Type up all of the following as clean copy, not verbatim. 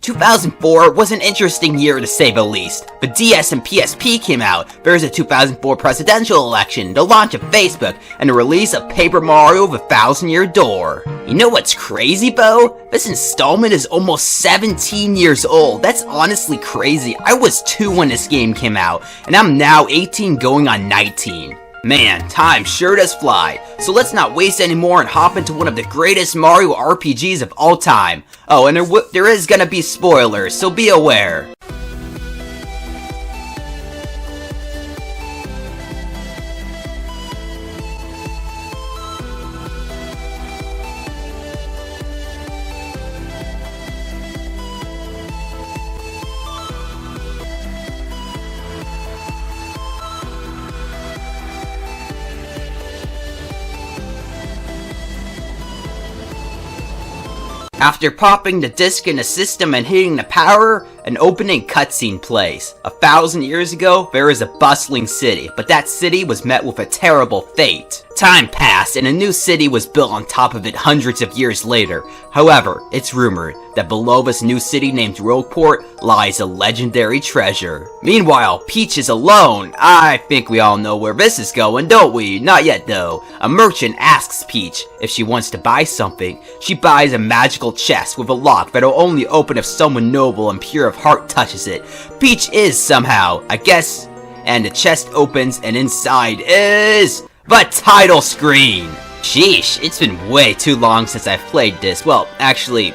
2004 was an interesting year to say the least. The DS and PSP came out, there was a 2004 presidential election, the launch of Facebook, and the release of Paper Mario The Thousand Year Door. You know what's crazy, Bo? This installment is almost 17 years old. That's honestly crazy. I was 2 when this game came out, and I'm now 18 going on 19. Man, time sure does fly. So let's not waste any more and hop into one of the greatest Mario RPGs of all time. Oh, and there is gonna be spoilers, so be aware. After popping the disc in the system and hitting the power, an opening cutscene plays. 1,000 years ago, there is a bustling city, but that city was met with a terrible fate. Time passed, and a new city was built on top of it hundreds of years later. However, it's rumored that below this new city named Rogueport lies a legendary treasure. Meanwhile, Peach is alone. I think we all know where this is going, don't we? Not yet though. A merchant asks Peach if she wants to buy something. She buys a magical chest with a lock that'll only open if someone noble and pure of heart touches it. Peach is somehow, I guess, and the chest opens and inside is the title screen! Sheesh, it's been way too long since I've played this. Well, actually,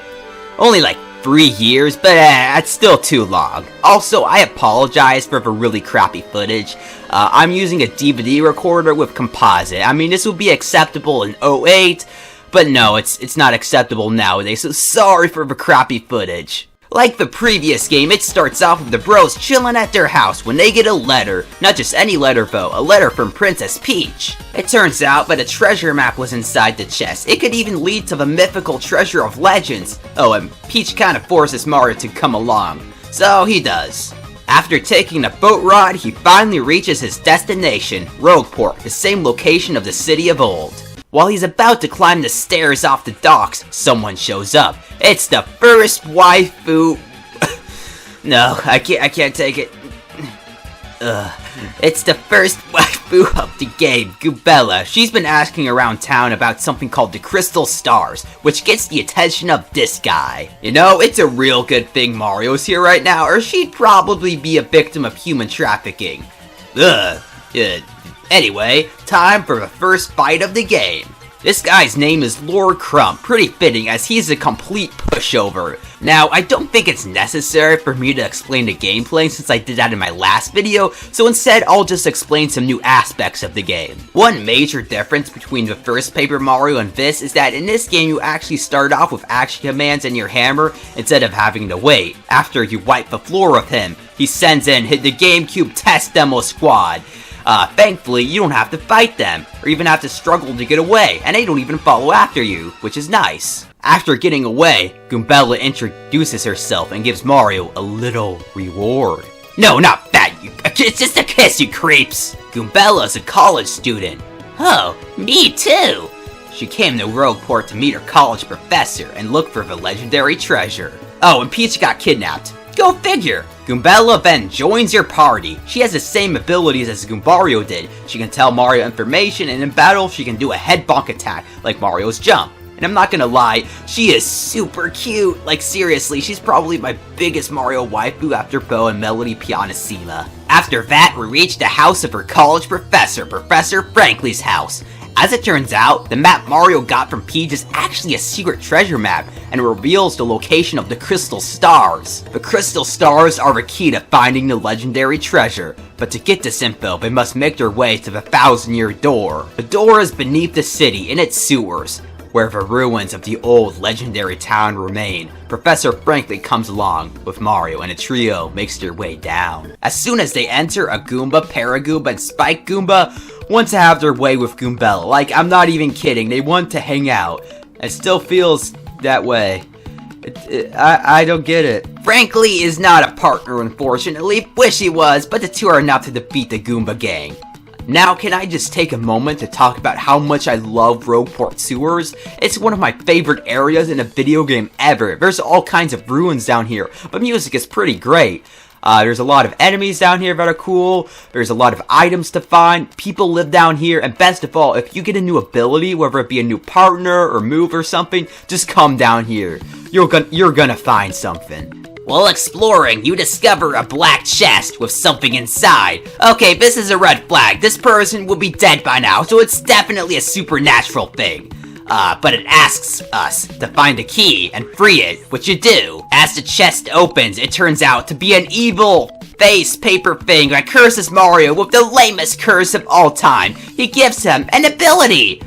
only like 3 years, but that's still too long. Also, I apologize for the really crappy footage. I'm using a DVD recorder with composite. I mean, this would be acceptable in '08, but no, it's not acceptable nowadays, so sorry for the crappy footage. Like the previous game, it starts off with the bros chilling at their house when they get a letter. Not just any letter though, a letter from Princess Peach. It turns out that a treasure map was inside the chest. It could even lead to the mythical treasure of legends. Oh, and Peach kind of forces Mario to come along. So he does. After taking the boat ride, he finally reaches his destination, Rogueport, the same location of the city of old. While he's about to climb the stairs off the docks, someone shows up. It's the first waifu. No, I can't take it. It's the first waifu of the game, Goombella. She's been asking around town about something called the Crystal Stars, which gets the attention of this guy. You know, it's a real good thing Mario's here right now, or she'd probably be a victim of human trafficking. Anyway, time for the first fight of the game. This guy's name is Lord Crump, pretty fitting as he's a complete pushover. Now, I don't think it's necessary for me to explain the gameplay since I did that in my last video, so instead I'll just explain some new aspects of the game. One major difference between the first Paper Mario and this is that in this game you actually start off with action commands and your hammer instead of having to wait. After you wipe the floor with him, he sends in the GameCube Test Demo Squad. Thankfully, you don't have to fight them, or even have to struggle to get away, and they don't even follow after you, which is nice. After getting away, Goombella introduces herself and gives Mario a little reward. No, not that, it's just a kiss, you creeps! Goombella's a college student. Oh, me too! She came to Rogueport to meet her college professor and look for the legendary treasure. Oh, and Peach got kidnapped. Go figure! Goombella then joins your party. She has the same abilities as Goombario did. She can tell Mario information, and in battle, she can do a head bonk attack, like Mario's jump. And I'm not gonna lie, she is super cute. Like seriously, she's probably my biggest Mario waifu after Bo and Melody Pianissima. After that, we reach the house of her college professor, Professor Frankly's house. As it turns out, the map Mario got from Peach is actually a secret treasure map, and reveals the location of the Crystal Stars. The Crystal Stars are the key to finding the legendary treasure, but to get this info, they must make their way to the Thousand-Year Door. The door is beneath the city in its sewers, where the ruins of the old legendary town remain. Professor Frankly comes along with Mario, and a trio makes their way down. As soon as they enter, a Goomba, Paragoomba, and Spike Goomba want to have their way with Goombella. Like, I'm not even kidding, they want to hang out. It still feels that way. I don't get it. Frankly is not a partner, unfortunately. Wish he was, but the two are enough to defeat the Goomba gang. Now, can I just take a moment to talk about how much I love Rogueport Sewers? It's one of my favorite areas in a video game ever. There's all kinds of ruins down here, but music is pretty great. There's a lot of enemies down here that are cool. There's a lot of items to find. People live down here, and best of all, if you get a new ability, whether it be a new partner or move or something, just come down here. You're gonna find something. While exploring, you discover a black chest with something inside. Okay, this is a red flag. This person will be dead by now, so it's definitely a supernatural thing. But it asks us to find a key and free it, which you do. As the chest opens, it turns out to be an evil face paper thing that curses Mario with the lamest curse of all time. He gives him an ability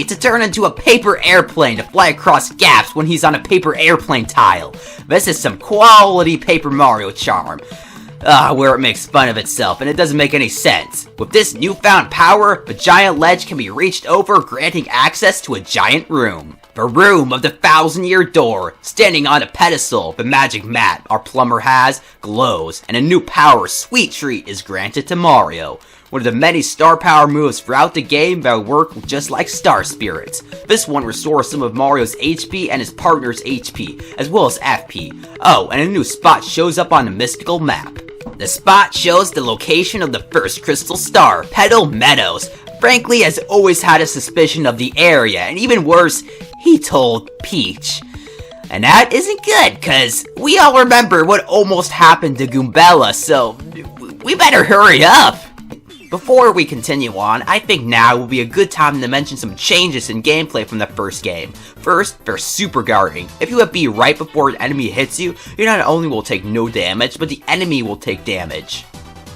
to turn into a paper airplane to fly across gaps when he's on a paper airplane tile. This is some quality Paper Mario charm. Where it makes fun of itself, and it doesn't make any sense. With this newfound power, the giant ledge can be reached over, granting access to a giant room. The room of the 1,000-year door. Standing on a pedestal, the magic mat our plumber has glows, and a new power, Sweet Treat, is granted to Mario. One of the many star power moves throughout the game that work just like Star Spirits. This one restores some of Mario's HP and his partner's HP, as well as FP. Oh, and a new spot shows up on the mystical map. The spot shows the location of the first crystal star, Petal Meadows. Frankly, has always had a suspicion of the area, and even worse, he told Peach. And that isn't good, cause we all remember what almost happened to Goombella, so we better hurry up. Before we continue on, I think now will be a good time to mention some changes in gameplay from the first game. First, there's super guarding. If you have B right before an enemy hits you, you not only will take no damage, but the enemy will take damage.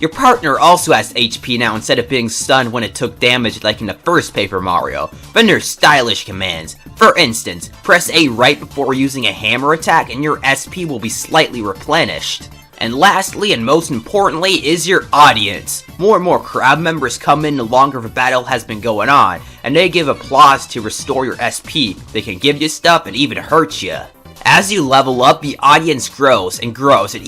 Your partner also has HP now instead of being stunned when it took damage like in the first Paper Mario. Then there's stylish commands. For instance, press A right before using a hammer attack and your SP will be slightly replenished. And lastly, and most importantly, is your audience. More and more crowd members come in the longer the battle has been going on, and they give applause to restore your SP. They can give you stuff and even hurt you. As you level up, the audience grows, and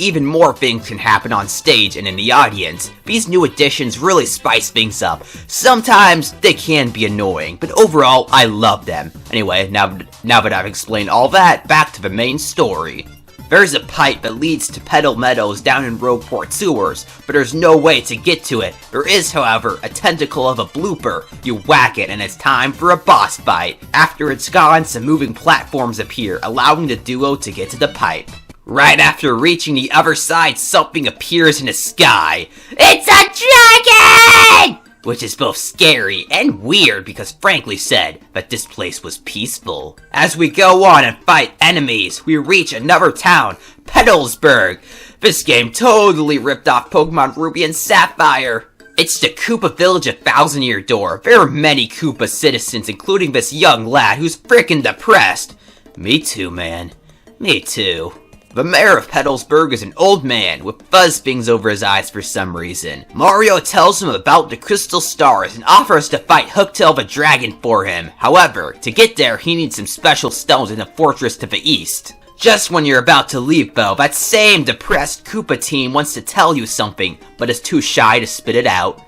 even more things can happen on stage and in the audience. These new additions really spice things up. Sometimes they can be annoying, but overall, I love them. Anyway, now that I've explained all that, back to the main story. There's a pipe that leads to Petal Meadows down in Rogueport Sewers, but there's no way to get to it. There is, however, a tentacle of a blooper. You whack it and it's time for a boss fight. After it's gone, some moving platforms appear, allowing the duo to get to the pipe. Right after reaching the other side, something appears in the sky. It's a dragon! Which is both scary and weird because frankly said that this place was peaceful. As we go on and fight enemies, we reach another town, Petalsburg. This game totally ripped off Pokemon Ruby and Sapphire. It's the Koopa Village of 1,000-Year Door. There are many Koopa citizens, including this young lad who's frickin' depressed. Me too, man. Me too. The mayor of Petalsburg is an old man with fuzz things over his eyes for some reason. Mario tells him about the crystal stars and offers to fight Hooktail the dragon for him. However, to get there, he needs some special stones in the fortress to the east. Just when you're about to leave though, that same depressed Koopa team wants to tell you something, but is too shy to spit it out.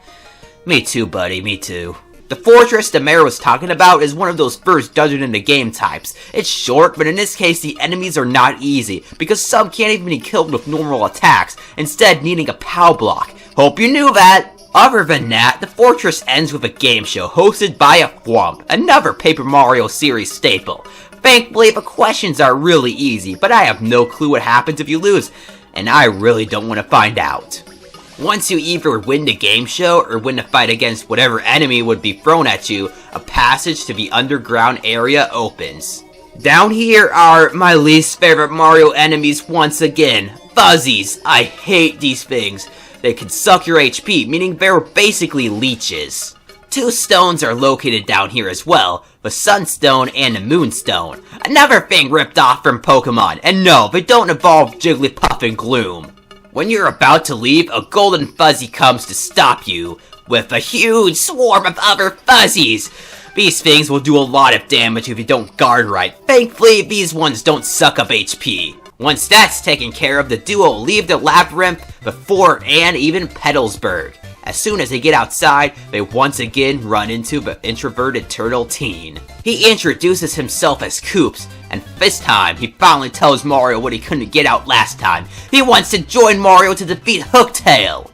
Me too, buddy, me too. The fortress the mayor was talking about is one of those first dungeon in the game types. It's short, but in this case the enemies are not easy, because some can't even be killed with normal attacks, instead needing a POW block. Hope you knew that! Other than that, the fortress ends with a game show hosted by a Thwomp, another Paper Mario series staple. Thankfully, the questions are really easy, but I have no clue what happens if you lose, and I really don't want to find out. Once you either win the game show or win the fight against whatever enemy would be thrown at you, a passage to the underground area opens. Down here are my least favorite Mario enemies once again, Fuzzies. I hate these things. They can suck your HP, meaning they're basically leeches. Two stones are located down here as well, the Sunstone and the Moonstone. Another thing ripped off from Pokemon, and no, they don't involve Jigglypuff and Gloom. When you're about to leave, a golden fuzzy comes to stop you with a huge swarm of other fuzzies. These things will do a lot of damage if you don't guard right. Thankfully, these ones don't suck up HP. Once that's taken care of, the duo will leave the labyrinth, the fort, and even Petalsburg. As soon as they get outside, they once again run into the introverted turtle teen. He introduces himself as Koops, and this time, he finally tells Mario what he couldn't get out last time. He wants to join Mario to defeat Hooktail!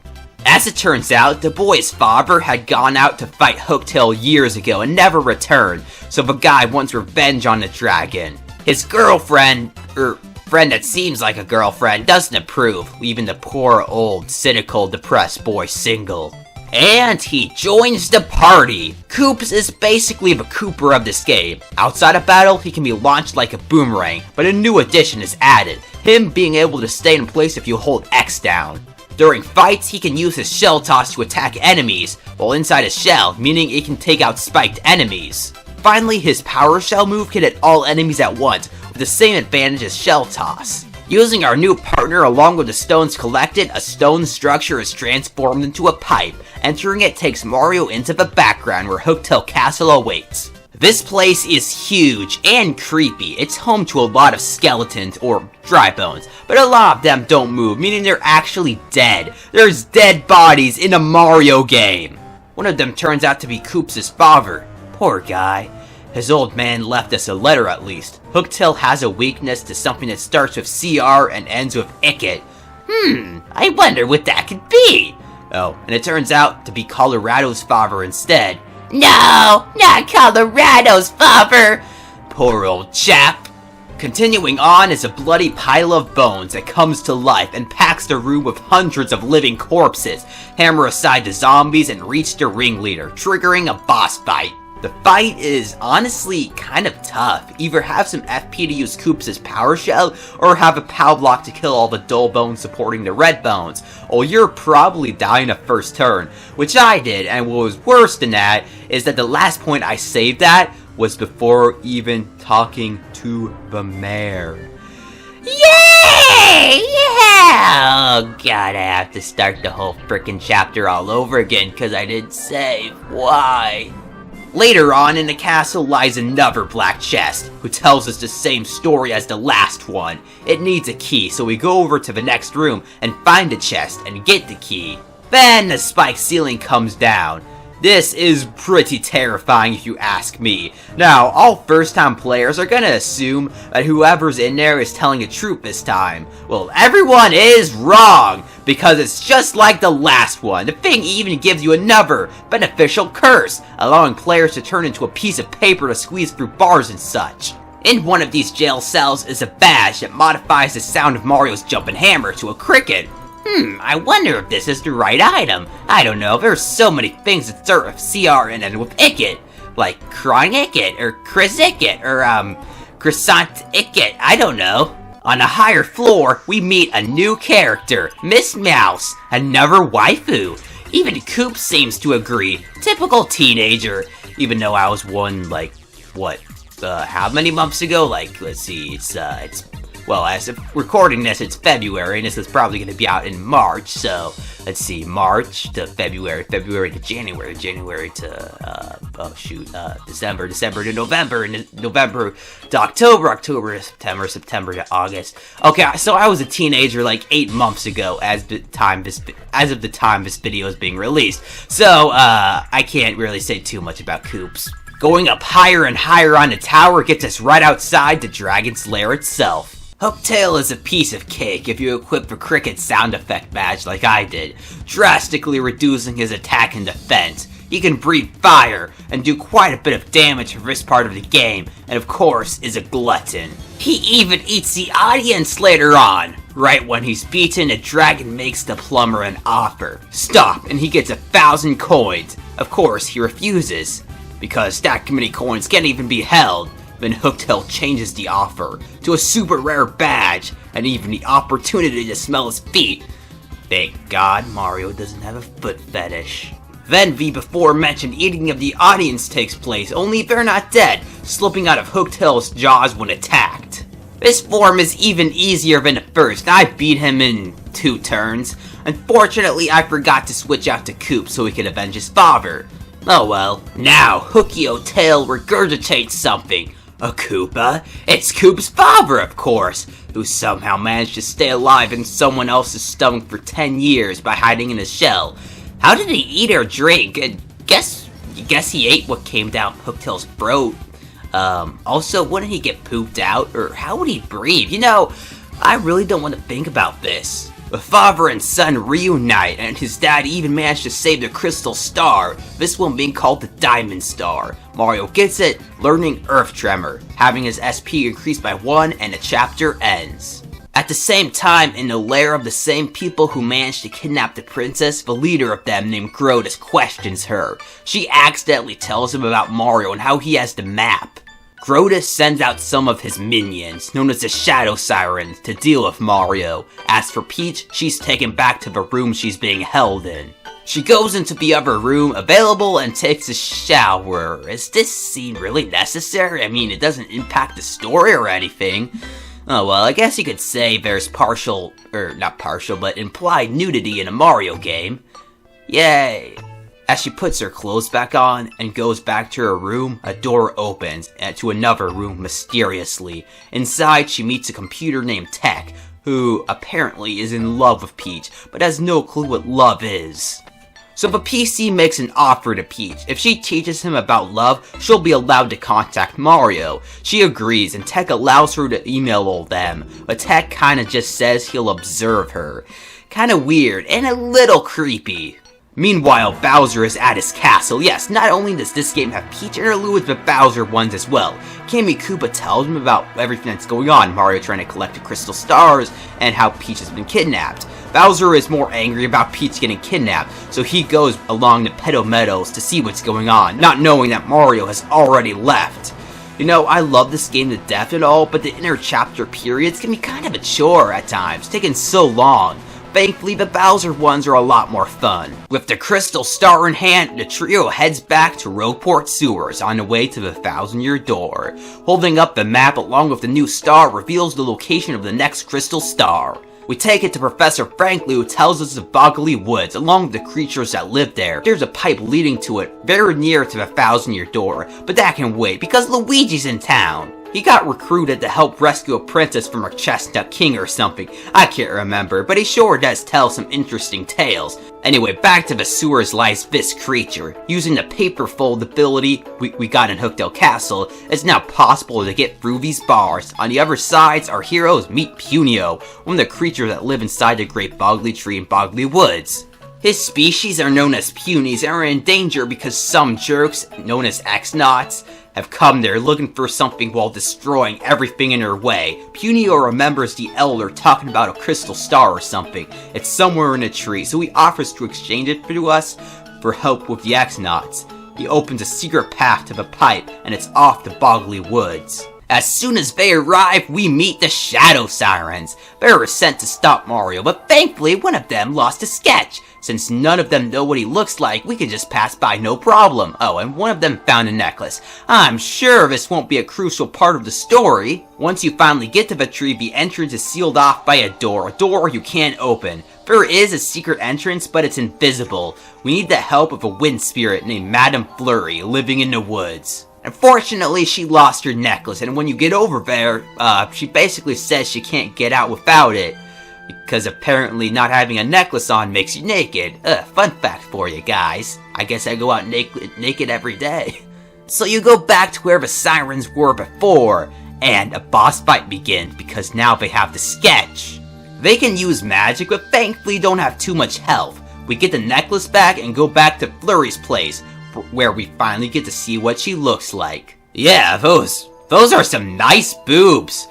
As it turns out, the boy's father had gone out to fight Hooktail years ago and never returned, so the guy wants revenge on the dragon. His girlfriend, friend that seems like a girlfriend, doesn't approve, leaving the poor old, cynical, depressed boy single. And he joins the party! Koops is basically the Cooper of this game. Outside of battle, he can be launched like a boomerang, but a new addition is added, him being able to stay in place if you hold X down. During fights, he can use his shell toss to attack enemies, while inside his shell, meaning it can take out spiked enemies. Finally, his power shell move can hit all enemies at once, with the same advantage as shell toss. Using our new partner along with the stones collected, a stone structure is transformed into a pipe. Entering it takes Mario into the background where Hooktail Castle awaits. This place is huge and creepy. It's home to a lot of skeletons, or dry bones, but a lot of them don't move, meaning they're actually dead. There's dead bodies in a Mario game. One of them turns out to be Koops' father. Poor guy. His old man left us a letter at least. Hooktail has a weakness to something that starts with CR and ends with Icket. I wonder what that could be. Oh, and it turns out to be Colorado's father instead. No, not Colorado's father! Poor old chap. Continuing on is a bloody pile of bones that comes to life and packs the room with hundreds of living corpses, hammer aside the zombies and reach the ringleader, triggering a boss fight. The fight is honestly kind of tough. Either have some FP to use Koops' power shell, or have a POW block to kill all the dull bones supporting the red bones, or you're probably dying the first turn, which I did, and what was worse than that is that the last point I saved at was before even talking to the mayor. Yay! Yeah! Oh god, I have to start the whole frickin' chapter all over again because I didn't save. Why? Later on in the castle lies another black chest, who tells us the same story as the last one. It needs a key, so we go over to the next room and find the chest and get the key. Then the spiked ceiling comes down. This is pretty terrifying if you ask me. Now, all first-time players are gonna assume that whoever's in there is telling the truth this time. Well, everyone is wrong, because it's just like the last one. The thing even gives you another beneficial curse, allowing players to turn into a piece of paper to squeeze through bars and such. In one of these jail cells is a badge that modifies the sound of Mario's jumping hammer to a cricket. I wonder if this is the right item. I don't know, there's so many things that start with CR and end with Icket. Like Crying Icket, or Chris Icket, or Croissant Icket, I don't know. On a higher floor, we meet a new character, Miss Mouse, another waifu. Even Koops seems to agree. Typical teenager. Even though I was one, like, what, how many months ago? Like, let's see, well, as of recording this, it's February, and this is probably going to be out in March, so, let's see, March to February, February to January, January to, December, December to November, and November to October, October to September, September to August. Okay, so I was a teenager like 8 months ago as of the time this video is being released, so, I can't really say too much about Koops. Going up higher and higher on the tower gets us right outside the dragon's lair itself. Hooktail is a piece of cake if you equip the cricket sound effect badge like I did, drastically reducing his attack and defense. He can breathe fire and do quite a bit of damage for this part of the game, and of course is a glutton. He even eats the audience later on. Right when he's beaten, the dragon makes the plumber an offer. Stop, and he gets 1,000 coins. Of course, he refuses, because that many coins can't even be held. Then Hooktail changes the offer to a super rare badge, and even the opportunity to smell his feet. Thank God Mario doesn't have a foot fetish. Then the before mentioned eating of the audience takes place, only they're not dead, slipping out of Hooktail's jaws when attacked. This form is even easier than the first. I beat him in 2 turns. Unfortunately, I forgot to switch out to Koops so he could avenge his father. Oh well. Now, Hookio Tail regurgitates something. A Koopa? It's Koopa's father, of course, who somehow managed to stay alive in someone else's stomach for 10 years by hiding in a shell. How did he eat or drink? Guess he ate what came down Hooktail's throat. Also, wouldn't he get pooped out? Or how would he breathe? You know, I really don't want to think about this. The father and son reunite, and his dad even managed to save the crystal star, this one being called the Diamond Star. Mario gets it, learning Earth Tremor, having his SP increased by 1, and the chapter ends. At the same time, in the lair of the same people who managed to kidnap the princess, the leader of them named Grotus questions her. She accidentally tells him about Mario and how he has the map. Grotus sends out some of his minions, known as the Shadow Sirens, to deal with Mario. As for Peach, she's taken back to the room she's being held in. She goes into the other room available and takes a shower. Is this scene really necessary? I mean, it doesn't impact the story or anything. Oh well, I guess you could say there's implied nudity in a Mario game. Yay! As she puts her clothes back on and goes back to her room, a door opens to another room mysteriously. Inside, she meets a computer named Tech, who apparently is in love with Peach, but has no clue what love is. So the PC makes an offer to Peach. If she teaches him about love, she'll be allowed to contact Mario. She agrees, and Tech allows her to email all them, but Tech kinda just says he'll observe her. Kinda weird, and a little creepy. Meanwhile, Bowser is at his castle. Yes, not only does this game have Peach interludes, but Bowser ones as well. Kammy Koopa tells him about everything that's going on, Mario trying to collect the crystal stars, and how Peach has been kidnapped. Bowser is more angry about Peach getting kidnapped, so he goes along the Petal Meadows to see what's going on, not knowing that Mario has already left. You know, I love this game to death and all, but the inter-chapter periods can be kind of a chore at times, taking so long. Thankfully, the Bowser ones are a lot more fun. With the crystal star in hand, the trio heads back to Rogueport Sewers on the way to the Thousand-Year Door. Holding up the map along with the new star reveals the location of the next crystal star. We take it to Professor Franklin, who tells us of Boggly Woods, along with the creatures that live there. There's a pipe leading to it, very near to the Thousand-Year Door, but that can wait because Luigi's in town. He got recruited to help rescue a princess from a chestnut king or something. I can't remember, but he sure does tell some interesting tales. Anyway, back to the sewers lies this creature. Using the paper fold ability we got in Hooktail Castle, it's now possible to get through these bars. On the other sides, our heroes meet Punio, one of the creatures that live inside the Great Boggly Tree in Boggly Woods. His species are known as Punies and are in danger because some jerks, known as X-Nauts, have come there looking for something while destroying everything in their way. Punio remembers the Elder talking about a crystal star or something. It's somewhere in a tree, so he offers to exchange it to us for help with the X-Nauts. He opens a secret path to the pipe, and it's off to Boggly Woods. As soon as they arrive, we meet the Shadow Sirens. They were sent to stop Mario, but thankfully one of them lost a sketch. Since none of them know what he looks like, we can just pass by no problem. Oh, and one of them found a necklace. I'm sure this won't be a crucial part of the story. Once you finally get to the tree, the entrance is sealed off by a door you can't open. There is a secret entrance, but it's invisible. We need the help of a wind spirit named Madame Flurry, living in the woods. Unfortunately, she lost her necklace, and when you get over there, she basically says she can't get out without it. Because apparently not having a necklace on makes you naked. Fun fact for you guys. I guess I go out naked every day. So you go back to where the sirens were before, and a boss fight begins because now they have the sketch. They can use magic, but thankfully don't have too much health. We get the necklace back and go back to Flurry's place, where we finally get to see what she looks like. Yeah, those are some nice boobs.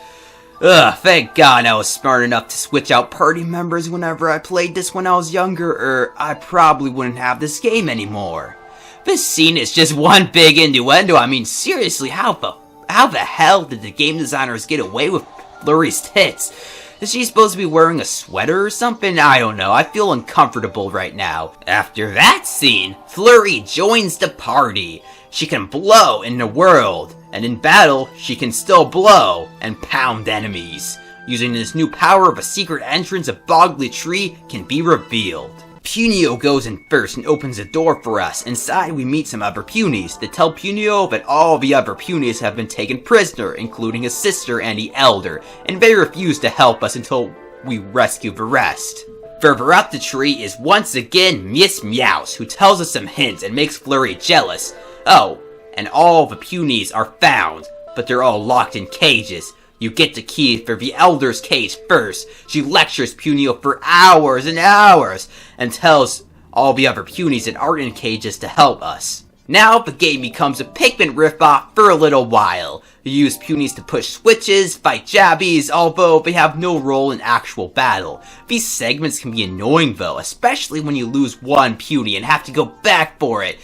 Thank God I was smart enough to switch out party members whenever I played this when I was younger, or I probably wouldn't have this game anymore. This scene is just one big innuendo. I mean, seriously, how the hell did the game designers get away with Flurry's tits? Is she supposed to be wearing a sweater or something? I don't know. I feel uncomfortable right now. After that scene, Flurry joins the party. She can blow in the world, and in battle, she can still blow and pound enemies. Using this new power of a secret entrance of Boggly Tree can be revealed. Punio goes in first and opens the door for us. Inside, we meet some other Punies that tell Punio that all the other Punies have been taken prisoner, including his sister and the Elder, and they refuse to help us until we rescue the rest. Further up the tree is once again Miss Meows, who tells us some hints and makes Flurry jealous. Oh, and all the punies are found, but they're all locked in cages. You get the key for the Elder's cage first. She lectures Punio for hours and hours, and tells all the other punies that aren't in cages to help us. Now the game becomes a Pikmin ripoff for a little while. You use punies to push switches, fight jabbies, although they have no role in actual battle. These segments can be annoying though, especially when you lose one puny and have to go back for it.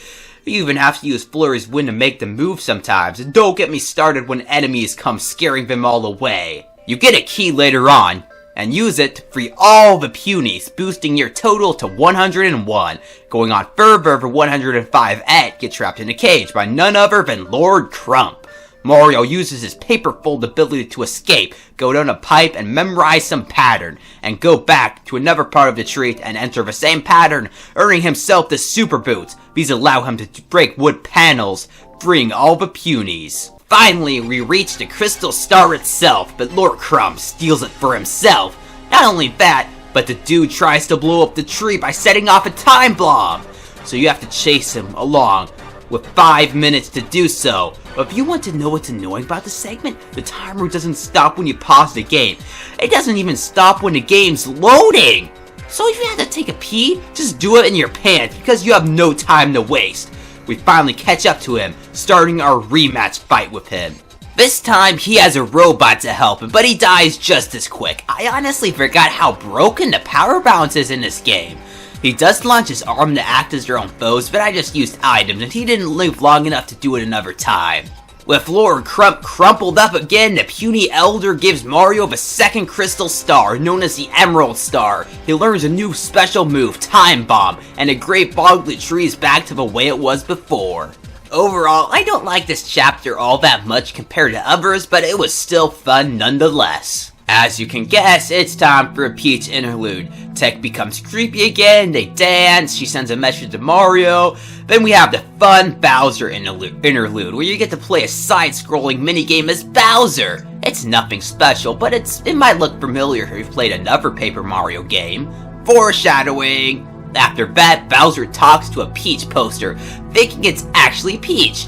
You even have to use Flurry's wind to make them move sometimes, and don't get me started when enemies come scaring them all away. You get a key later on, and use it to free all the punies, boosting your total to 101. Going on further for 105, Ed gets trapped in a cage by none other than Lord Crump. Mario uses his paper fold ability to escape, go down a pipe and memorize some pattern, and go back to another part of the tree and enter the same pattern, earning himself the super boots. These allow him to break wood panels, freeing all the punies. Finally, we reach the Crystal Star itself, but Lord Crump steals it for himself. Not only that, but the dude tries to blow up the tree by setting off a time bomb. So you have to chase him along with 5 minutes to do so. But if you want to know what's annoying about the segment, the timer doesn't stop when you pause the game. It doesn't even stop when the game's loading. So if you have to take a pee, just do it in your pants because you have no time to waste. We finally catch up to him, starting our rematch fight with him. This time, he has a robot to help him, but he dies just as quick. I honestly forgot how broken the power balance is in this game. He does launch his arm to act as their own foes, but I just used items and he didn't live long enough to do it another time. With Lord Crump crumpled up again, the puny elder gives Mario the second crystal star, known as the Emerald Star. He learns a new special move, Time Bomb, and the Great Boglet Tree is back to the way it was before. Overall, I don't like this chapter all that much compared to others, but it was still fun nonetheless. As you can guess, it's time for a Peach interlude. Tech becomes creepy again, they dance, she sends a message to Mario. Then we have the fun Bowser interlude, where you get to play a side-scrolling minigame as Bowser. It's nothing special, but it might look familiar if you've played another Paper Mario game. Foreshadowing! After that, Bowser talks to a Peach poster, thinking it's actually Peach.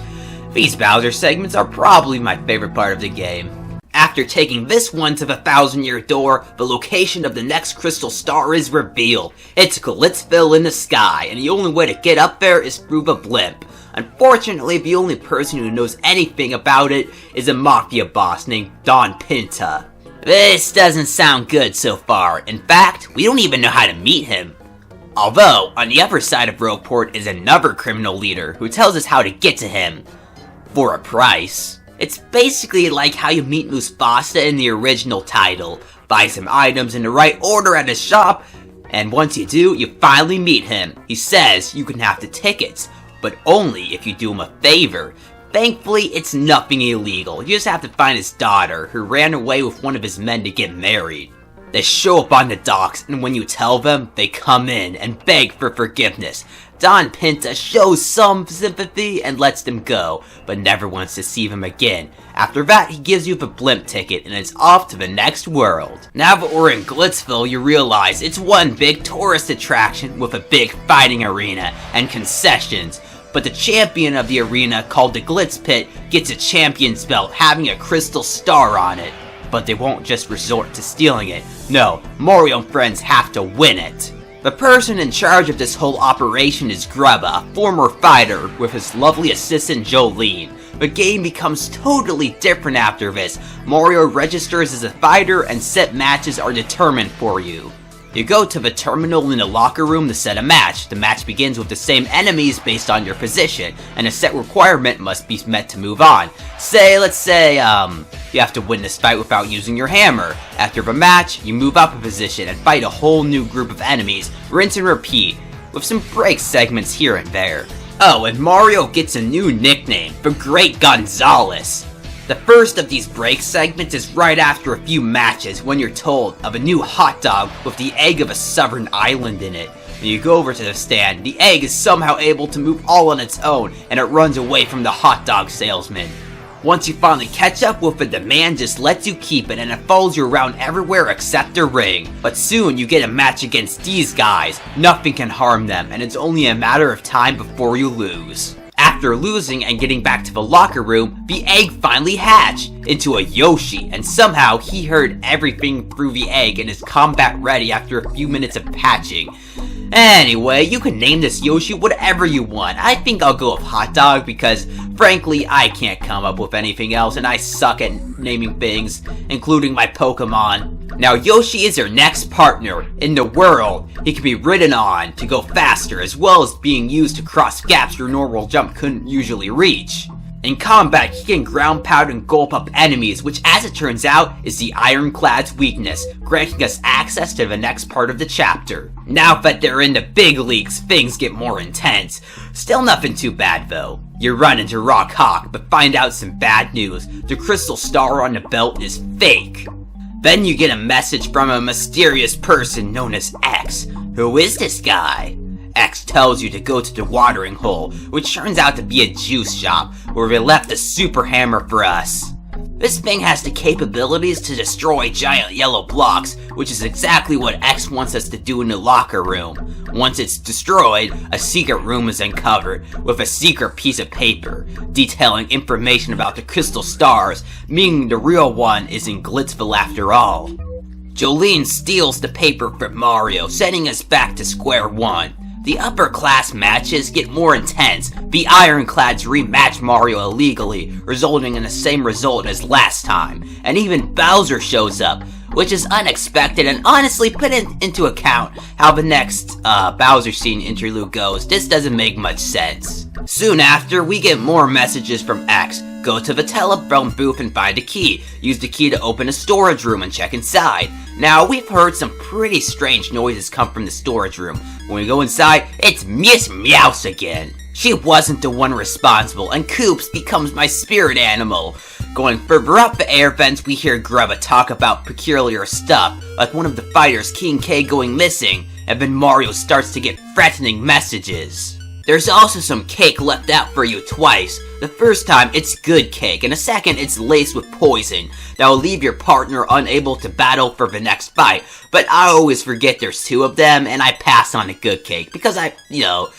These Bowser segments are probably my favorite part of the game. After taking this one to the 1,000-year door, the location of the next crystal star is revealed. It's Glitzville in the sky, and the only way to get up there is through the blimp. Unfortunately, the only person who knows anything about it is a mafia boss named Don Pinta. This doesn't sound good so far. In fact, we don't even know how to meet him. Although, on the other side of Rogueport is another criminal leader who tells us how to get to him. For a price. It's basically like how you meet Mufasa in the original title. Buy some items in the right order at his shop, and once you do, you finally meet him. He says you can have the tickets, but only if you do him a favor. Thankfully, it's nothing illegal. You just have to find his daughter, who ran away with one of his men to get married. They show up on the docks, and when you tell them, they come in and beg for forgiveness. Don Pinta shows some sympathy and lets them go, but never wants to see them again. After that, he gives you the blimp ticket and it's off to the next world. Now that we're in Glitzville, you realize it's one big tourist attraction with a big fighting arena and concessions. But the champion of the arena, called the Glitz Pit, gets a champion's belt having a crystal star on it. But they won't just resort to stealing it. No, Mario and friends have to win it. The person in charge of this whole operation is Grubba, a former fighter, with his lovely assistant Jolene. The game becomes totally different after this. Mario registers as a fighter and set matches are determined for you. You go to the terminal in the locker room to set a match. The match begins with the same enemies based on your position, and a set requirement must be met to move on. Let's say, you have to win this fight without using your hammer. After the match, you move up a position and fight a whole new group of enemies. Rinse and repeat, with some break segments here and there. Oh, and Mario gets a new nickname, the Great Gonzales. The first of these break segments is right after a few matches when you're told of a new hot dog with the egg of a southern island in it. When you go over to the stand, the egg is somehow able to move all on its own and it runs away from the hot dog salesman. Once you finally catch up with it, the man just lets you keep it and it follows you around everywhere except the ring. But soon you get a match against these guys. Nothing can harm them, and it's only a matter of time before you lose. After losing and getting back to the locker room, the egg finally hatched into a Yoshi, and somehow he heard everything through the egg and is combat ready after a few minutes of patching. Anyway, you can name this Yoshi whatever you want. I think I'll go with Hot Dog because, frankly, I can't come up with anything else and I suck at naming things, including my Pokemon. Now, Yoshi is your next partner in the world. He can be ridden on to go faster, as well as being used to cross gaps your normal jump couldn't usually reach. In combat, he can ground pound and gulp up enemies, which as it turns out, is the Ironclad's weakness, granting us access to the next part of the chapter. Now that they're in the big leagues, things get more intense. Still nothing too bad though. You run into Rock Hawk, but find out some bad news. The crystal star on the belt is fake. Then you get a message from a mysterious person known as X. Who is this guy? X tells you to go to the watering hole, which turns out to be a juice shop, where they left a super hammer for us. This thing has the capabilities to destroy giant yellow blocks, which is exactly what X wants us to do in the locker room. Once it's destroyed, a secret room is uncovered, with a secret piece of paper, detailing information about the crystal stars, meaning the real one is in Glitzville after all. Jolene steals the paper from Mario, sending us back to square one. The upper class matches get more intense. The Ironclads rematch Mario illegally, resulting in the same result as last time. And even Bowser shows up, which is unexpected and honestly put into account how the next Bowser scene interlude goes. This doesn't make much sense. Soon after, we get more messages from X. Go to the telephone booth and find a key. Use the key to open a storage room and check inside. Now, we've heard some pretty strange noises come from the storage room. When we go inside, it's Miss Meowth again. She wasn't the one responsible, and Koops becomes my spirit animal. Going further up the air vents, we hear Grubba talk about peculiar stuff, like one of the fighters, King K, going missing, and then Mario starts to get threatening messages. There's also some cake left out for you twice. The first time, it's good cake, and the second, it's laced with poison that will leave your partner unable to battle for the next fight. But I always forget there's two of them, and I pass on the good cake, because oh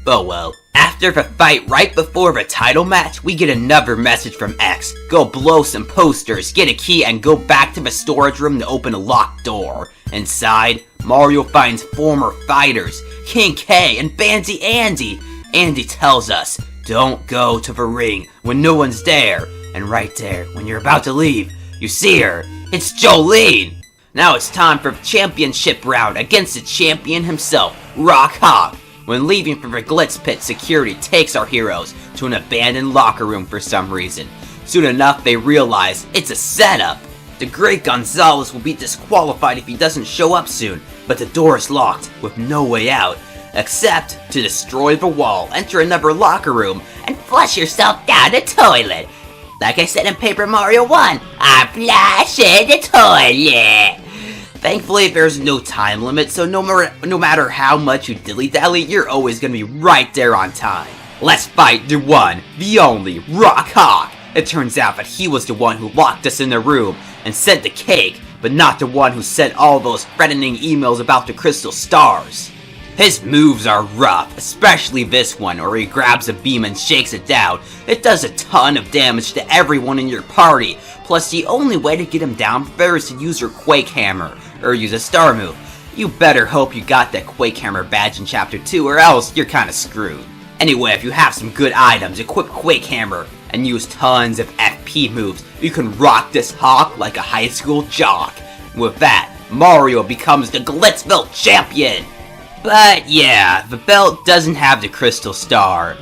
well. After the fight right before the title match, we get another message from X. Go blow some posters, get a key, and go back to the storage room to open a locked door. Inside, Mario finds former fighters, King K and Bandy Andy. Andy tells us, don't go to the ring when no one's there. And right there, when you're about to leave, you see her. It's Jolene! Now it's time for the championship round against the champion himself, Rock Hawk. When leaving for the Glitz Pit, security takes our heroes to an abandoned locker room for some reason. Soon enough, they realize it's a setup. The great Gonzalez will be disqualified if he doesn't show up soon, but the door is locked with no way out, except to destroy the wall, enter another locker room, and flush yourself down the toilet. Like I said in Paper Mario 1, I flush in the toilet. Thankfully, there's no time limit, so no matter how much you dilly-dally, you're always gonna be right there on time. Let's fight the one, the only, Rock Hawk. It turns out that he was the one who locked us in the room and sent the cake, but not the one who sent all those threatening emails about the crystal stars. His moves are rough, especially this one, where he grabs a beam and shakes it down. It does a ton of damage to everyone in your party, plus the only way to get him down there is to use your Quake Hammer, or use a star move. You better hope you got that Quake Hammer badge in Chapter 2, or else you're kinda screwed. Anyway, if you have some good items, equip Quake Hammer, and use tons of FP moves, you can rock this Hawk like a high school jock. And with that, Mario becomes the Glitzville champion! But yeah, the belt doesn't have the crystal star,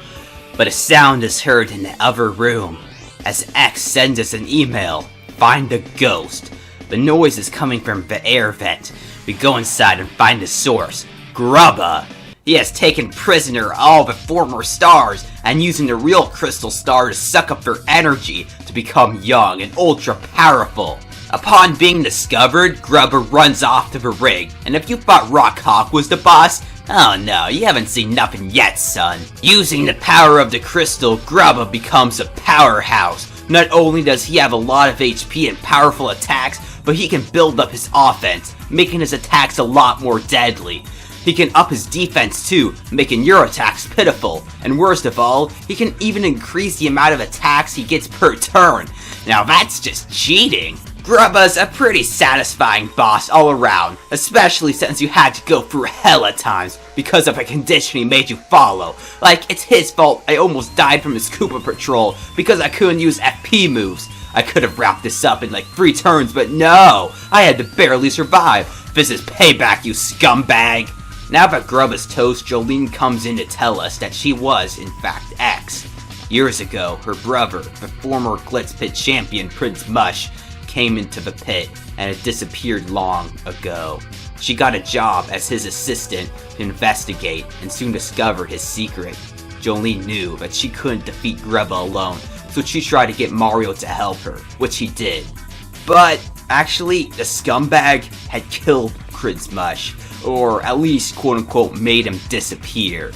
but a sound is heard in the other room. As X sends us an email, find the ghost. The noise is coming from the air vent. We go inside and find the source, Grubba. He has taken prisoner all the former stars and using the real crystal star to suck up their energy to become young and ultra powerful. Upon being discovered, Grubba runs off to the ring, and if you thought Rock Hawk was the boss, oh no, you haven't seen nothing yet, son. Using the power of the crystal, Grubba becomes a powerhouse. Not only does he have a lot of HP and powerful attacks, but he can build up his offense, making his attacks a lot more deadly. He can up his defense too, making your attacks pitiful. And worst of all, he can even increase the amount of attacks he gets per turn. Now that's just cheating. Grubba's a pretty satisfying boss all around, especially since you had to go through hell at times because of a condition he made you follow. Like, it's his fault I almost died from his Koopa Patrol because I couldn't use FP moves. I could have wrapped this up in like 3 turns, but no! I had to barely survive. This is payback, you scumbag! Now that Grubba's toast, Jolene comes in to tell us that she was, in fact, X. Years ago, her brother, the former Glitz Pit champion Prince Mush, came into the pit, and had disappeared long ago. She got a job as his assistant to investigate and soon discover his secret. Jolene knew that she couldn't defeat Grubba alone, so she tried to get Mario to help her, which he did. But actually, the scumbag had killed Prince Mush, or at least quote-unquote made him disappear.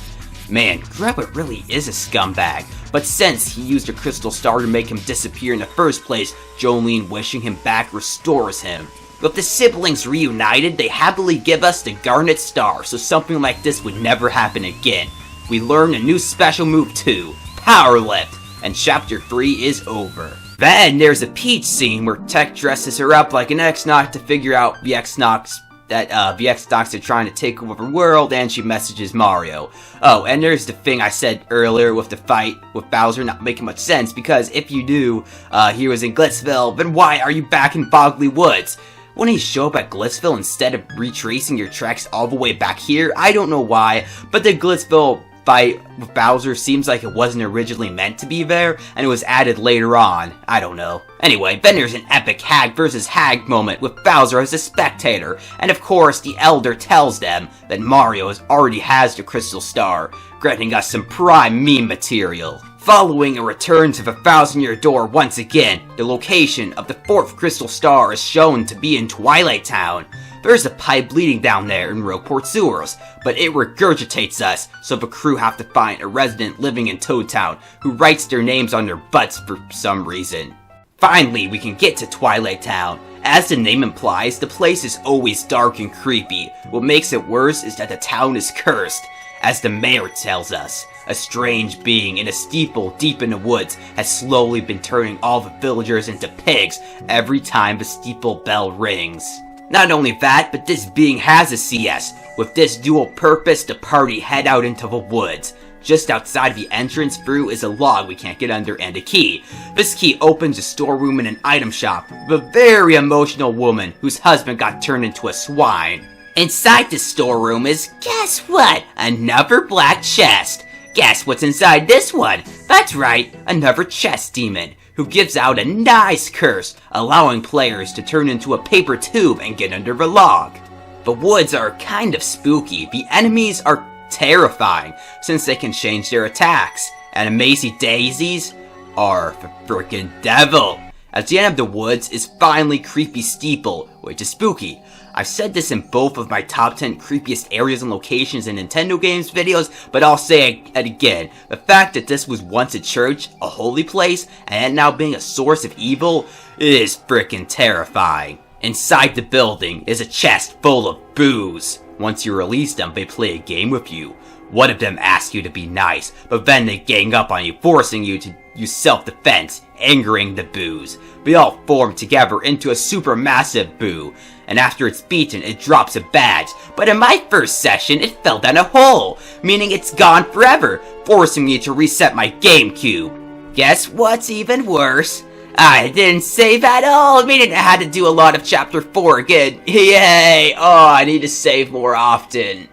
Man, Grubba really is a scumbag, but since he used a crystal star to make him disappear in the first place, Jolene wishing him back restores him. With the siblings reunited, they happily give us the Garnet Star, so something like this would never happen again. We learn a new special move too, Power Lift, and Chapter 3 is over. Then there's a Peach scene where Tech dresses her up like an X-Knock to figure out the X-Knocks that the X-Knocks are trying to take over the world, and she messages Mario. Oh, and there's the thing I said earlier with the fight with Bowser not making much sense, because if you knew he was in Glitzville, then why are you back in Boggly Woods? Wouldn't he show up at Glitzville instead of retracing your tracks all the way back here? I don't know why, but the Glitzville fight with Bowser seems like it wasn't originally meant to be there, and it was added later on. I don't know. Anyway, then there's an epic Hag versus Hag moment with Bowser as a spectator, and of course the Elder tells them that Mario already has the Crystal Star, granting us some prime meme material. Following a return to the Thousand-Year Door once again, the location of the 4th Crystal Star is shown to be in Twilight Town. There's a pipe leading down there in Rogueport Sewers, but it regurgitates us, so the crew have to find a resident living in Toad Town who writes their names on their butts for some reason. Finally, we can get to Twilight Town. As the name implies, the place is always dark and creepy. What makes it worse is that the town is cursed. As the mayor tells us, a strange being in a steeple deep in the woods has slowly been turning all the villagers into pigs every time the steeple bell rings. Not only that, but this being has a CS. With this dual purpose, the party head out into the woods. Just outside the entrance through is a log we can't get under and a key. This key opens a storeroom in an item shop with a very emotional woman whose husband got turned into a swine. Inside the storeroom is, guess what? Another black chest. Guess what's inside this one? That's right, another chest demon, who gives out a nice curse, allowing players to turn into a paper tube and get under the log. The woods are kind of spooky. The enemies are terrifying, since they can change their attacks. And Amazing Daisies are the frickin' devil. At the end of the woods is finally Creepy Steeple, which is spooky. I've said this in both of my top 10 creepiest areas and locations in Nintendo games videos, but I'll say it again. The fact that this was once a church, a holy place, and now being a source of evil is frickin' terrifying. Inside the building is a chest full of boos. Once you release them, they play a game with you. One of them asks you to be nice, but then they gang up on you, forcing you to use self-defense, angering the boos. They all form together into a supermassive boo, and after it's beaten, it drops a badge. But in my first session, it fell down a hole, meaning it's gone forever, forcing me to reset my GameCube. Guess what's even worse? I didn't save at all, meaning I had to do a lot of Chapter 4 again. Yay! Oh, I need to save more often.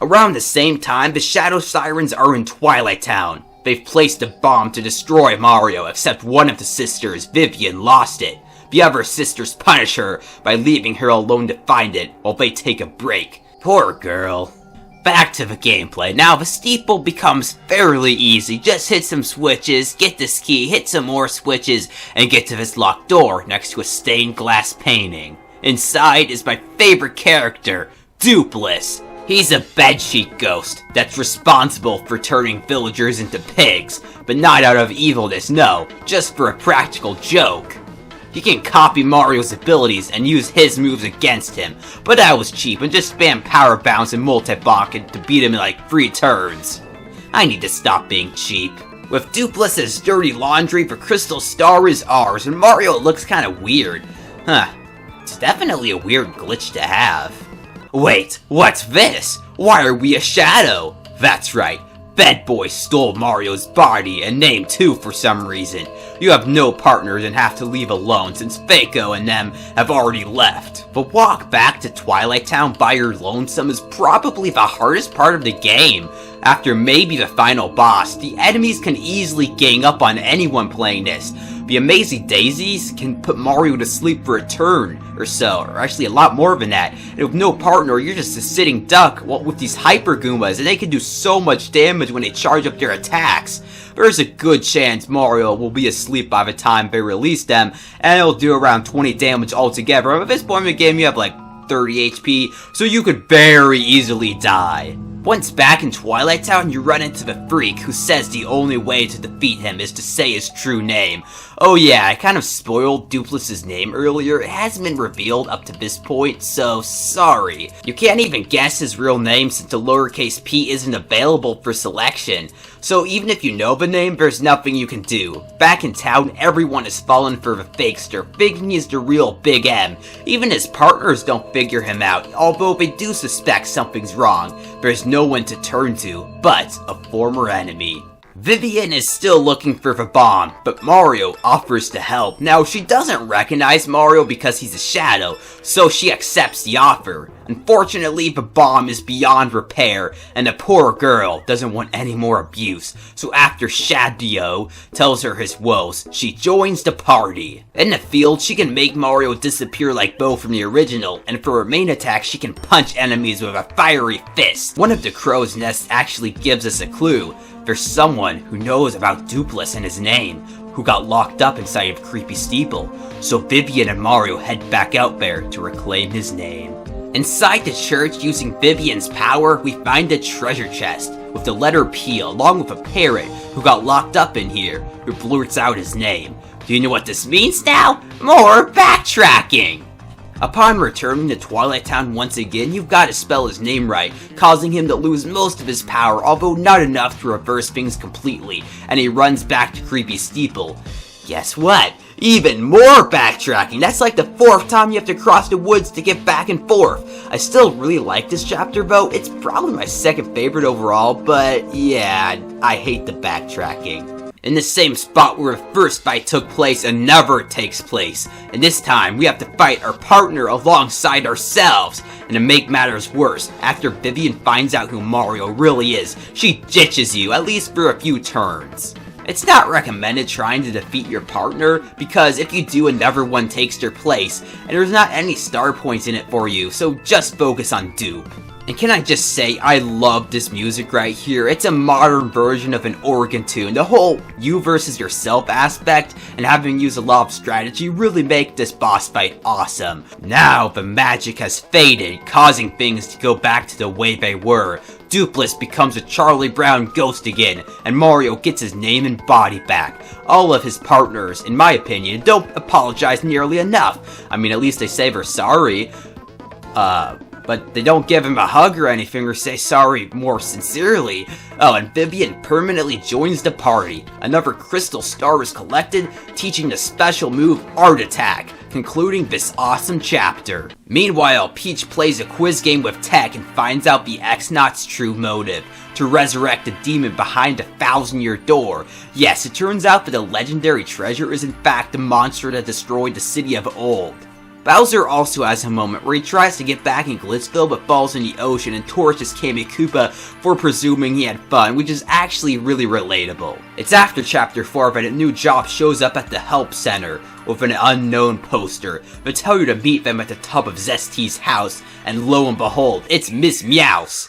Around the same time, the Shadow Sirens are in Twilight Town. They've placed a bomb to destroy Mario, except one of the sisters, Vivian, lost it. The other sisters punish her by leaving her alone to find it while they take a break. Poor girl. Back to the gameplay. Now the steeple becomes fairly easy. Just hit some switches, get this key, hit some more switches, and get to this locked door next to a stained glass painting. Inside is my favorite character, Dupless. He's a bedsheet ghost that's responsible for turning villagers into pigs, but not out of evilness, no, just for a practical joke. He can copy Mario's abilities and use his moves against him, but that was cheap and just spam power bounce and multi-block to beat him in like 3 turns. I need to stop being cheap. With Dupless's dirty laundry, the crystal star is ours, and Mario looks kinda weird. Huh, it's definitely a weird glitch to have. Wait, what's this? Why are we a shadow? That's right, Bed Boy stole Mario's body and name too for some reason. You have no partners and have to leave alone since Fako and them have already left. The walk back to Twilight Town by your lonesome is probably the hardest part of the game. After maybe the final boss, the enemies can easily gang up on anyone playing this. The Amazing Daisies can put Mario to sleep for a turn or so, or actually a lot more than that. And with no partner, you're just a sitting duck with these Hyper Goombas, and they can do so much damage when they charge up their attacks. There's a good chance Mario will be asleep by the time they release them, and it'll do around 20 damage altogether. And at this point in the game, you have like 30 HP, so you could very easily die. Once back in Twilight Town, you run into the freak who says the only way to defeat him is to say his true name. Oh yeah, I kind of spoiled Dupless's name earlier. It hasn't been revealed up to this point, so sorry. You can't even guess his real name since the lowercase p isn't available for selection. So even if you know the name, there's nothing you can do. Back in town, everyone has fallen for the fakester, thinking he's the real Big M. Even his partners don't figure him out, although they do suspect something's wrong. There's no one to turn to, but a former enemy. Vivian is still looking for the bomb, but Mario offers to help. Now, she doesn't recognize Mario because he's a shadow, so she accepts the offer. Unfortunately, the bomb is beyond repair, and the poor girl doesn't want any more abuse. So after Shadio tells her his woes, she joins the party. In the field, she can make Mario disappear like Bo from the original, and for her main attack, she can punch enemies with a fiery fist. One of the crow's nests actually gives us a clue. There's someone who knows about Dupless and his name, who got locked up inside of Creepy Steeple, so Vivian and Mario head back out there to reclaim his name. Inside the church, using Vivian's power, we find a treasure chest with the letter P along with a parrot who got locked up in here, who blurts out his name. Do you know what this means now? More backtracking! Upon returning to Twilight Town once again, you've got to spell his name right, causing him to lose most of his power, although not enough to reverse things completely, and he runs back to Creepy Steeple. Guess what? Even more backtracking! That's like the 4th time you have to cross the woods to get back and forth. I still really like this chapter though, it's probably my 2nd favorite overall, but yeah, I hate the backtracking. In the same spot where the first fight took place, another takes place. And this time, we have to fight our partner alongside ourselves. And to make matters worse, after Vivian finds out who Mario really is, she ditches you, at least for a few turns. It's not recommended trying to defeat your partner, because if you do, another one takes their place, and there's not any star points in it for you, so just focus on dupe. And can I just say, I love this music right here. It's a modern version of an organ tune. The whole you versus yourself aspect and having used a lot of strategy really make this boss fight awesome. Now the magic has faded, causing things to go back to the way they were. Dupless becomes a Charlie Brown ghost again, and Mario gets his name and body back. All of his partners, in my opinion, don't apologize nearly enough. I mean, at least they say they're sorry. But they don't give him a hug or anything or say sorry more sincerely. Oh, and Vivian permanently joins the party. Another crystal star is collected, teaching the special move Art Attack, concluding this awesome chapter. Meanwhile, Peach plays a quiz game with Tech and finds out the X-Naught's true motive: to resurrect the demon behind the 1,000-year door. Yes, it turns out that the legendary treasure is in fact the monster that destroyed the city of Old. Bowser also has a moment where he tries to get back in Glitzville but falls in the ocean and torches Kammy Koopa for presuming he had fun, which is actually really relatable. It's after Chapter 4 that a new job shows up at the Help Center with an unknown poster. They tell you to meet them at the top of Zest's house, and lo and behold, it's Miss Meowth.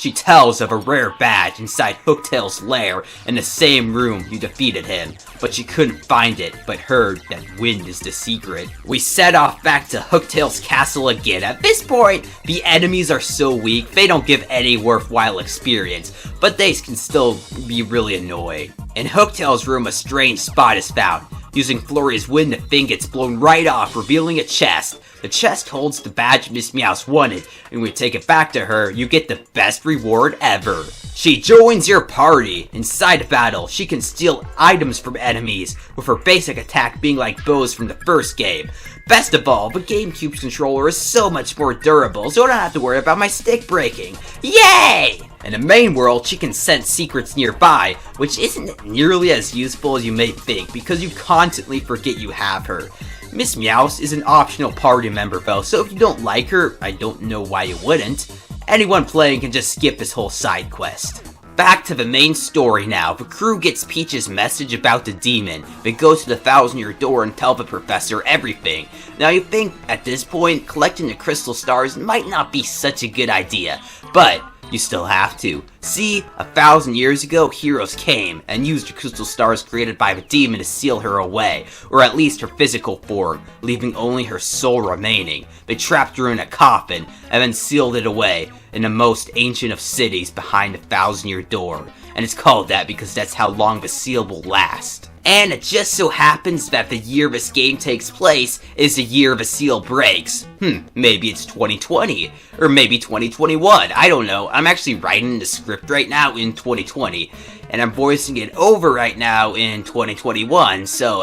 She tells of a rare badge inside Hooktail's lair in the same room you defeated him, but she couldn't find it, but heard that wind is the secret. We set off back to Hooktail's castle again. At this point, the enemies are so weak, they don't give any worthwhile experience, but they can still be really annoying. In Hooktail's room, a strange spot is found. Using Flurry's wind, the thing gets blown right off, revealing a chest. The chest holds the badge Miss Meowth wanted, and when you take it back to her, you get the best reward ever. She joins your party. Inside the battle, she can steal items from enemies, with her basic attack being like bows from the first game. Best of all, the GameCube's controller is so much more durable, so I don't have to worry about my stick breaking. Yay! In the main world, she can sense secrets nearby, which isn't nearly as useful as you may think, because you constantly forget you have her. Miss Meowth is an optional party member though, so if you don't like her, I don't know why you wouldn't. Anyone playing can just skip this whole side quest. Back to the main story now. The crew gets Peach's message about the demon. They go to the 1,000-year door and tell the professor everything. Now you think, at this point, collecting the crystal stars might not be such a good idea, but you still have to. See, 1,000 years ago, heroes came and used the crystal stars created by the demon to seal her away, or at least her physical form, leaving only her soul remaining. They trapped her in a coffin, and then sealed it away in the most ancient of cities behind the 1,000-year door. And it's called that because that's how long the seal will last. And it just so happens that the year this game takes place is the year the seal breaks. Maybe it's 2020, or maybe 2021, I don't know. I'm actually writing the script right now in 2020, and I'm voicing it over right now in 2021, so,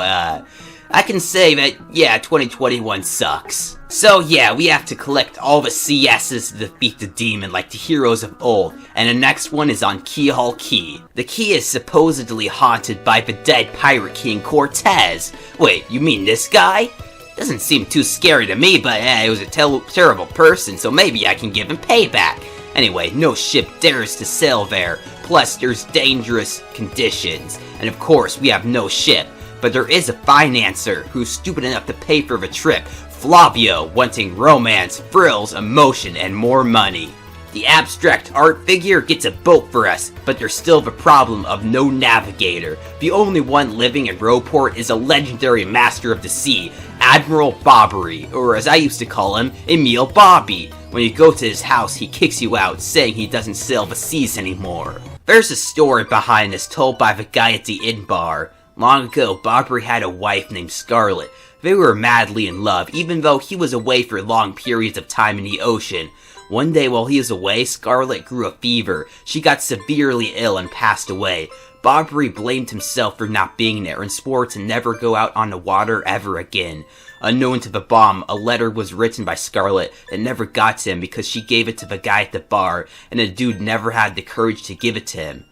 I can say that, yeah, 2021 sucks. So yeah, we have to collect all the CSs to defeat the demon like the heroes of old, and the next one is on Keyhole Key. The key is supposedly haunted by the dead Pirate King Cortez. Wait, you mean this guy? Doesn't seem too scary to me, but he was a terrible person, so maybe I can give him payback. Anyway, no ship dares to sail there, plus there's dangerous conditions, and of course we have no ship. But there is a financer who's stupid enough to pay for the trip, Flavio, wanting romance, thrills, emotion, and more money. The abstract art figure gets a boat for us, but there's still the problem of no navigator. The only one living in Rowport is a legendary master of the sea, Admiral Bobbery, or as I used to call him, Emil Bobby. When you go to his house, he kicks you out, saying he doesn't sail the seas anymore. There's a story behind this told by the guy at the inn bar. Long ago, Bobbery had a wife named Scarlet. They were madly in love, even though he was away for long periods of time in the ocean. One day while he was away, Scarlet grew a fever. She got severely ill and passed away. Bobbery blamed himself for not being there and swore to never go out on the water ever again. Unknown to the bomb, a letter was written by Scarlet that never got to him because she gave it to the guy at the bar, and the dude never had the courage to give it to him.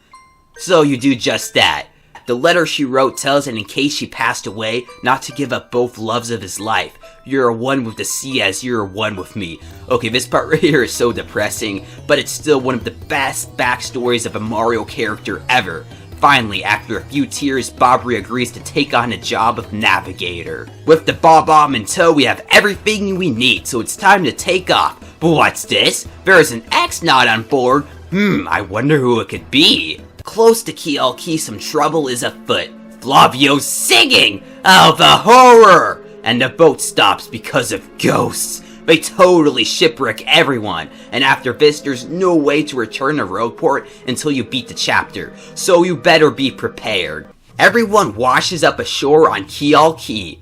So you do just that. The letter she wrote tells that in case she passed away, not to give up both loves of his life. You're one with the sea as you're one with me. Okay, this part right here is so depressing, but it's still one of the best backstories of a Mario character ever. Finally, after a few tears, Bobbery agrees to take on the job of navigator. With the Bob-omb in tow, we have everything we need, so it's time to take off. But what's this? There's an X-Naut on board. I wonder who it could be. Close to Keyhole Key, some trouble is afoot. Flavio's singing! Oh, the horror! And the boat stops because of ghosts. They totally shipwreck everyone, and after this, there's no way to return to Rogueport until you beat the chapter, so you better be prepared. Everyone washes up ashore on Keyhole Key.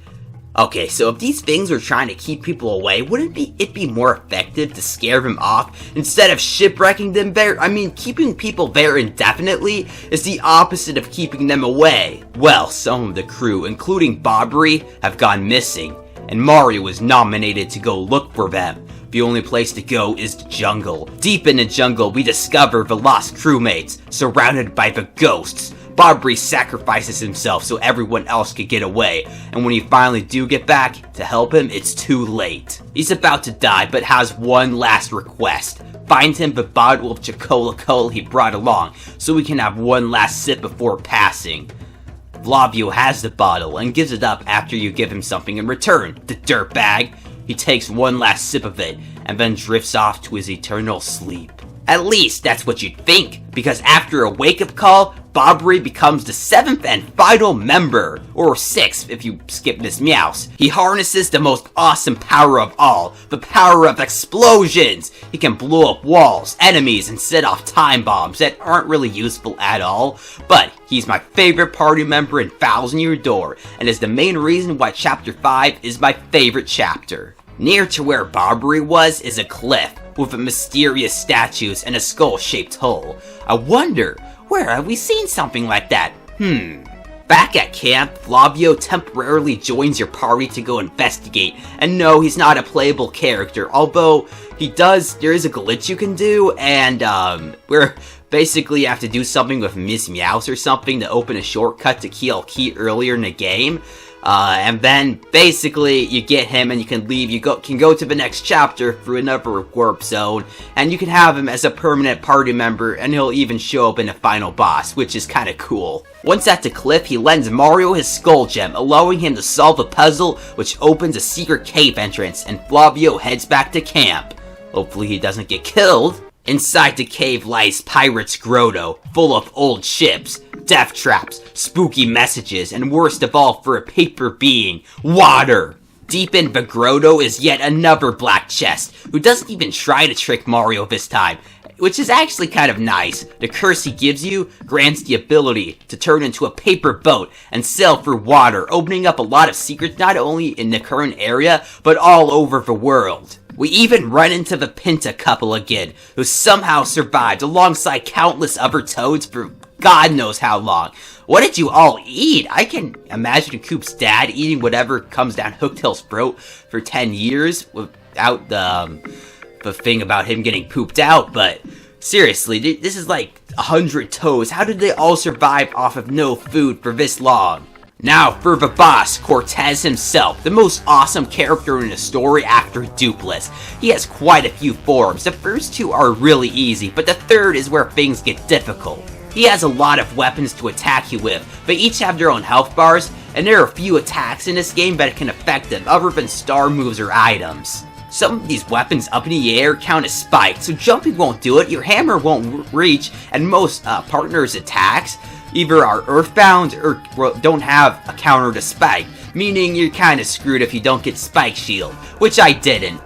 Okay, so if these things are trying to keep people away, wouldn't it be more effective to scare them off instead of shipwrecking them there? I mean, keeping people there indefinitely is the opposite of keeping them away. Well, some of the crew, including Bobbery, have gone missing, and Mario was nominated to go look for them. The only place to go is the jungle. Deep in the jungle, we discover the lost crewmates, surrounded by the ghosts. Bobbery sacrifices himself so everyone else could get away, and when you finally do get back to help him, it's too late. He's about to die, but has one last request. Find him the bottle of Chocola he brought along, so we can have one last sip before passing. Flavio has the bottle and gives it up after you give him something in return, the dirtbag. He takes one last sip of it, and then drifts off to his eternal sleep. At least that's what you'd think, because after a wake-up call, Bobbery becomes the 7th and final member, or 6th if you skip Miss Meowth. He harnesses the most awesome power of all, the power of explosions! He can blow up walls, enemies, and set off time bombs that aren't really useful at all, but he's my favorite party member in Thousand Year Door, and is the main reason why Chapter 5 is my favorite chapter. Near to where Bobbery was is a cliff, with mysterious statues and a skull-shaped hole. I wonder, where have we seen something like that? Back at camp, Flavio temporarily joins your party to go investigate, and no, he's not a playable character, although there is a glitch you can do, and where basically you have to do something with Miss Meowth or something to open a shortcut to key earlier in the game. And then basically you get him and you can leave. You can go to the next chapter through another warp zone, and you can have him as a permanent party member, and he'll even show up in the final boss, which is kind of cool. Once at the cliff, he lends Mario his skull gem, allowing him to solve a puzzle which opens a secret cave entrance, and Flavio heads back to camp. Hopefully he doesn't get killed. Inside the cave lies Pirate's Grotto, full of old ships, death traps, spooky messages, and worst of all for a paper being, water! Deep in the grotto is yet another black chest, who doesn't even try to trick Mario this time, which is actually kind of nice. The curse he gives you grants the ability to turn into a paper boat and sail through water, opening up a lot of secrets not only in the current area, but all over the world. We even run into the Pinta couple again, who somehow survived alongside countless other toads for God knows how long. What did you all eat? I can imagine Coop's dad eating whatever comes down Hooktail's throat for 10 years without the thing about him getting pooped out, but seriously, this is like 100 toads. How did they all survive off of no food for this long? Now for the boss, Cortez himself, the most awesome character in the story after Dupless. He has quite a few forms. The first two are really easy, but the third is where things get difficult. He has a lot of weapons to attack you with. They each have their own health bars, and there are a few attacks in this game that can affect them other than star moves or items. Some of these weapons up in the air count as spikes, so jumping won't do it, your hammer won't reach, and most partners' attacks either are earthbound or don't have a counter to spike, meaning you're kinda screwed if you don't get Spike Shield, which I didn't,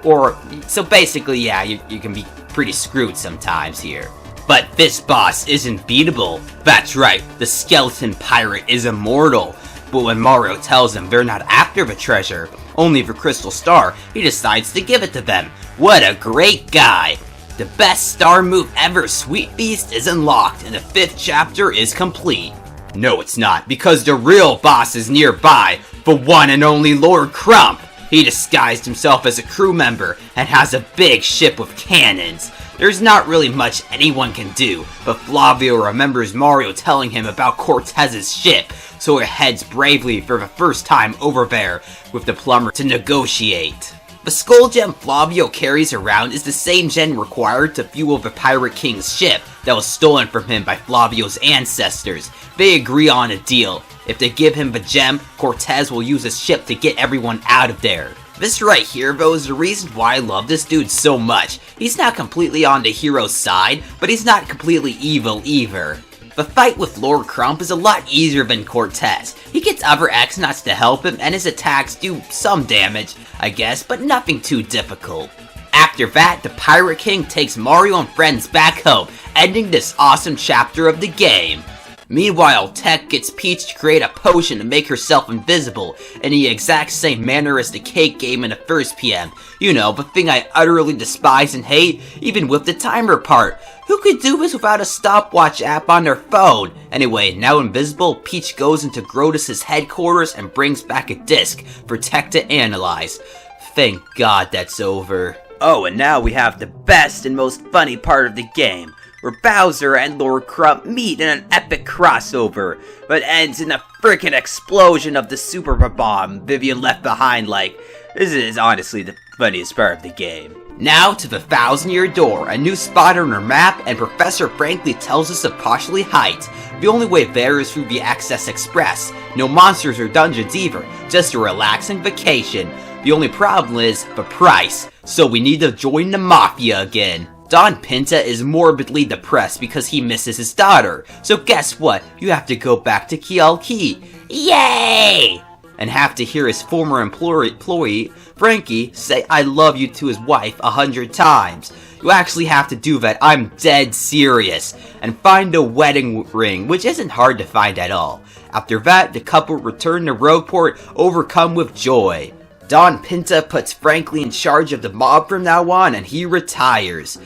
so basically yeah, you can be pretty screwed sometimes here. But this boss isn't beatable. That's right, the skeleton pirate is immortal, but when Mario tells him they're not after the treasure, only the crystal star, he decides to give it to them. What a great guy! The best star move ever, Sweet Beast, is unlocked and the 5th chapter is complete. No, it's not, because the real boss is nearby, the one and only Lord Crump. He disguised himself as a crew member and has a big ship with cannons. There's not really much anyone can do, but Flavio remembers Mario telling him about Cortez's ship, so he heads bravely for the first time over there with the plumber to negotiate. The skull gem Flavio carries around is the same gem required to fuel the Pirate King's ship that was stolen from him by Flavio's ancestors. They agree on a deal. If they give him the gem, Cortez will use his ship to get everyone out of there. This right here, though, is the reason why I love this dude so much. He's not completely on the hero's side, but he's not completely evil either. The fight with Lord Crump is a lot easier than Cortez. He gets other X-Nuts to help him, and his attacks do some damage, I guess, but nothing too difficult. After that, the Pirate King takes Mario and friends back home, ending this awesome chapter of the game. Meanwhile, Tech gets Peach to create a potion to make herself invisible, in the exact same manner as the cake game in the first PM. You know, the thing I utterly despise and hate, even with the timer part. Who could do this without a stopwatch app on their phone? Anyway, now invisible, Peach goes into Grotes's headquarters and brings back a disc for Tech to analyze. Thank God that's over. Oh, and now we have the best and most funny part of the game, where Bowser and Lord Crump meet in an epic crossover, but ends in a frickin' explosion of the super bomb Vivian left behind. Like, this is honestly the funniest part of the game. Now to the 1,000-Year Door, a new spot on our map, and Professor Frankly tells us of Poshley Heights. The only way there is through the Access Express. No monsters or dungeons either, just a relaxing vacation. The only problem is the price, so we need to join the Mafia again. Don Pinta is morbidly depressed because he misses his daughter, so guess what? You have to go back to Kialki. Yay! And have to hear his former employee, Frankie, say I love you to his wife 100 times. You actually have to do that, I'm dead serious, and find a wedding ring, which isn't hard to find at all. After that, the couple return to Rogueport, overcome with joy. Don Pinta puts Frankie in charge of the mob from now on, and he retires.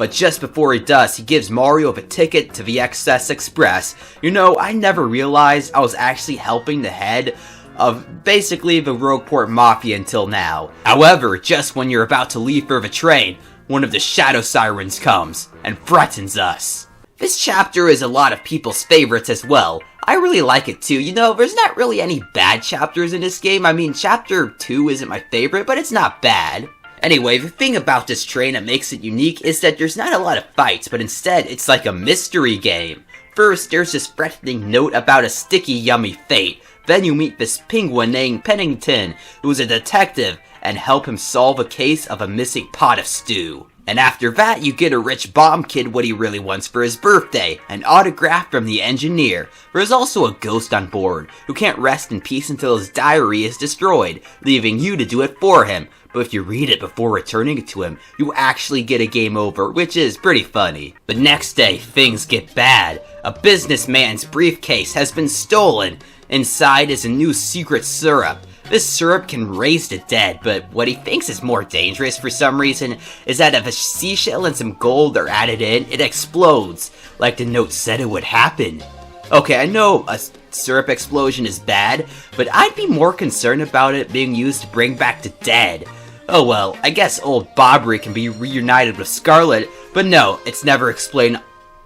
But just before he does, he gives Mario a ticket to the Excess Express. You know, I never realized I was actually helping the head of basically the Rogueport Mafia until now. However, just when you're about to leave for the train, one of the Shadow Sirens comes and threatens us. This chapter is a lot of people's favorites as well. I really like it too. You know, there's not really any bad chapters in this game. I mean, chapter 2 isn't my favorite, but it's not bad. Anyway, the thing about this train that makes it unique is that there's not a lot of fights, but instead it's like a mystery game. First, there's this threatening note about a sticky yummy fate. Then you meet this penguin named Pennington, who's a detective, and help him solve a case of a missing pot of stew. And after that, you get a rich bomb kid what he really wants for his birthday, an autograph from the engineer. There's also a ghost on board, who can't rest in peace until his diary is destroyed, leaving you to do it for him. But if you read it before returning it to him, you actually get a game over, which is pretty funny. The next day, things get bad. A businessman's briefcase has been stolen. Inside is a new secret syrup. This syrup can raise the dead, but what he thinks is more dangerous for some reason is that if a seashell and some gold are added in, it explodes, like the note said it would happen. Okay, I know a syrup explosion is bad, but I'd be more concerned about it being used to bring back the dead. Oh well, I guess old Bobbery can be reunited with Scarlet, but no, it's never explained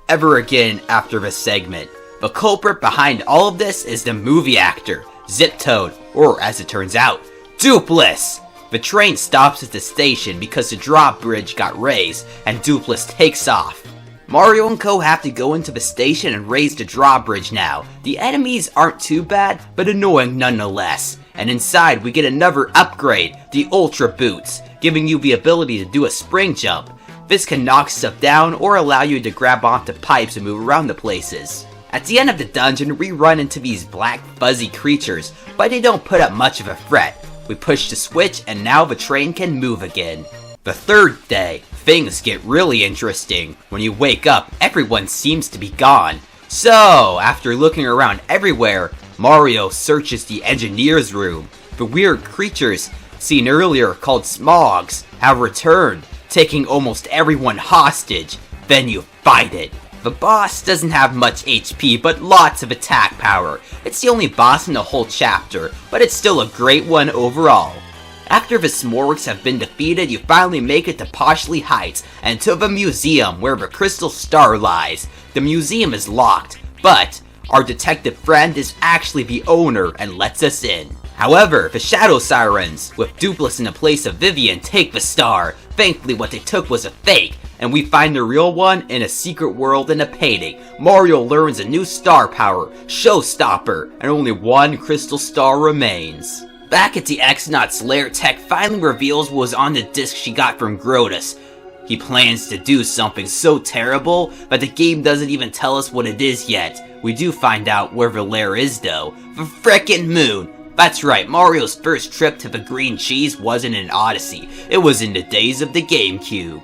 ever again after this segment. The culprit behind all of this is the movie actor, Zip-Toad, or as it turns out, Dupless! The train stops at the station because the drawbridge got raised, and Dupless takes off. Mario and Co have to go into the station and raise the drawbridge now. The enemies aren't too bad, but annoying nonetheless. And inside we get another upgrade, the Ultra Boots, giving you the ability to do a spring jump. This can knock stuff down or allow you to grab onto pipes and move around the places. At the end of the dungeon, we run into these black fuzzy creatures, but they don't put up much of a threat. We push the switch and now the train can move again. The third day, things get really interesting. When you wake up, everyone seems to be gone. So, after looking around everywhere, Mario searches the engineer's room. The weird creatures seen earlier called Smogs have returned, taking almost everyone hostage. Then you fight it. The boss doesn't have much HP, but lots of attack power. It's the only boss in the whole chapter, but it's still a great one overall. After the Smorgs have been defeated, you finally make it to Poshley Heights and to the museum where the Crystal Star lies. The museum is locked, but our detective friend is actually the owner and lets us in. However, the Shadow Sirens, with Dupless in the place of Vivian, take the star. Thankfully, what they took was a fake, and we find the real one in a secret world in a painting. Mario learns a new star power, Showstopper, and only one crystal star remains. Back at the X-Naut's lair, Tech finally reveals what was on the disc she got from Grotus. He plans to do something so terrible, but the game doesn't even tell us what it is yet. We do find out where the lair is though. The frickin' moon! That's right, Mario's first trip to the green cheese wasn't in Odyssey. It was in the days of the GameCube.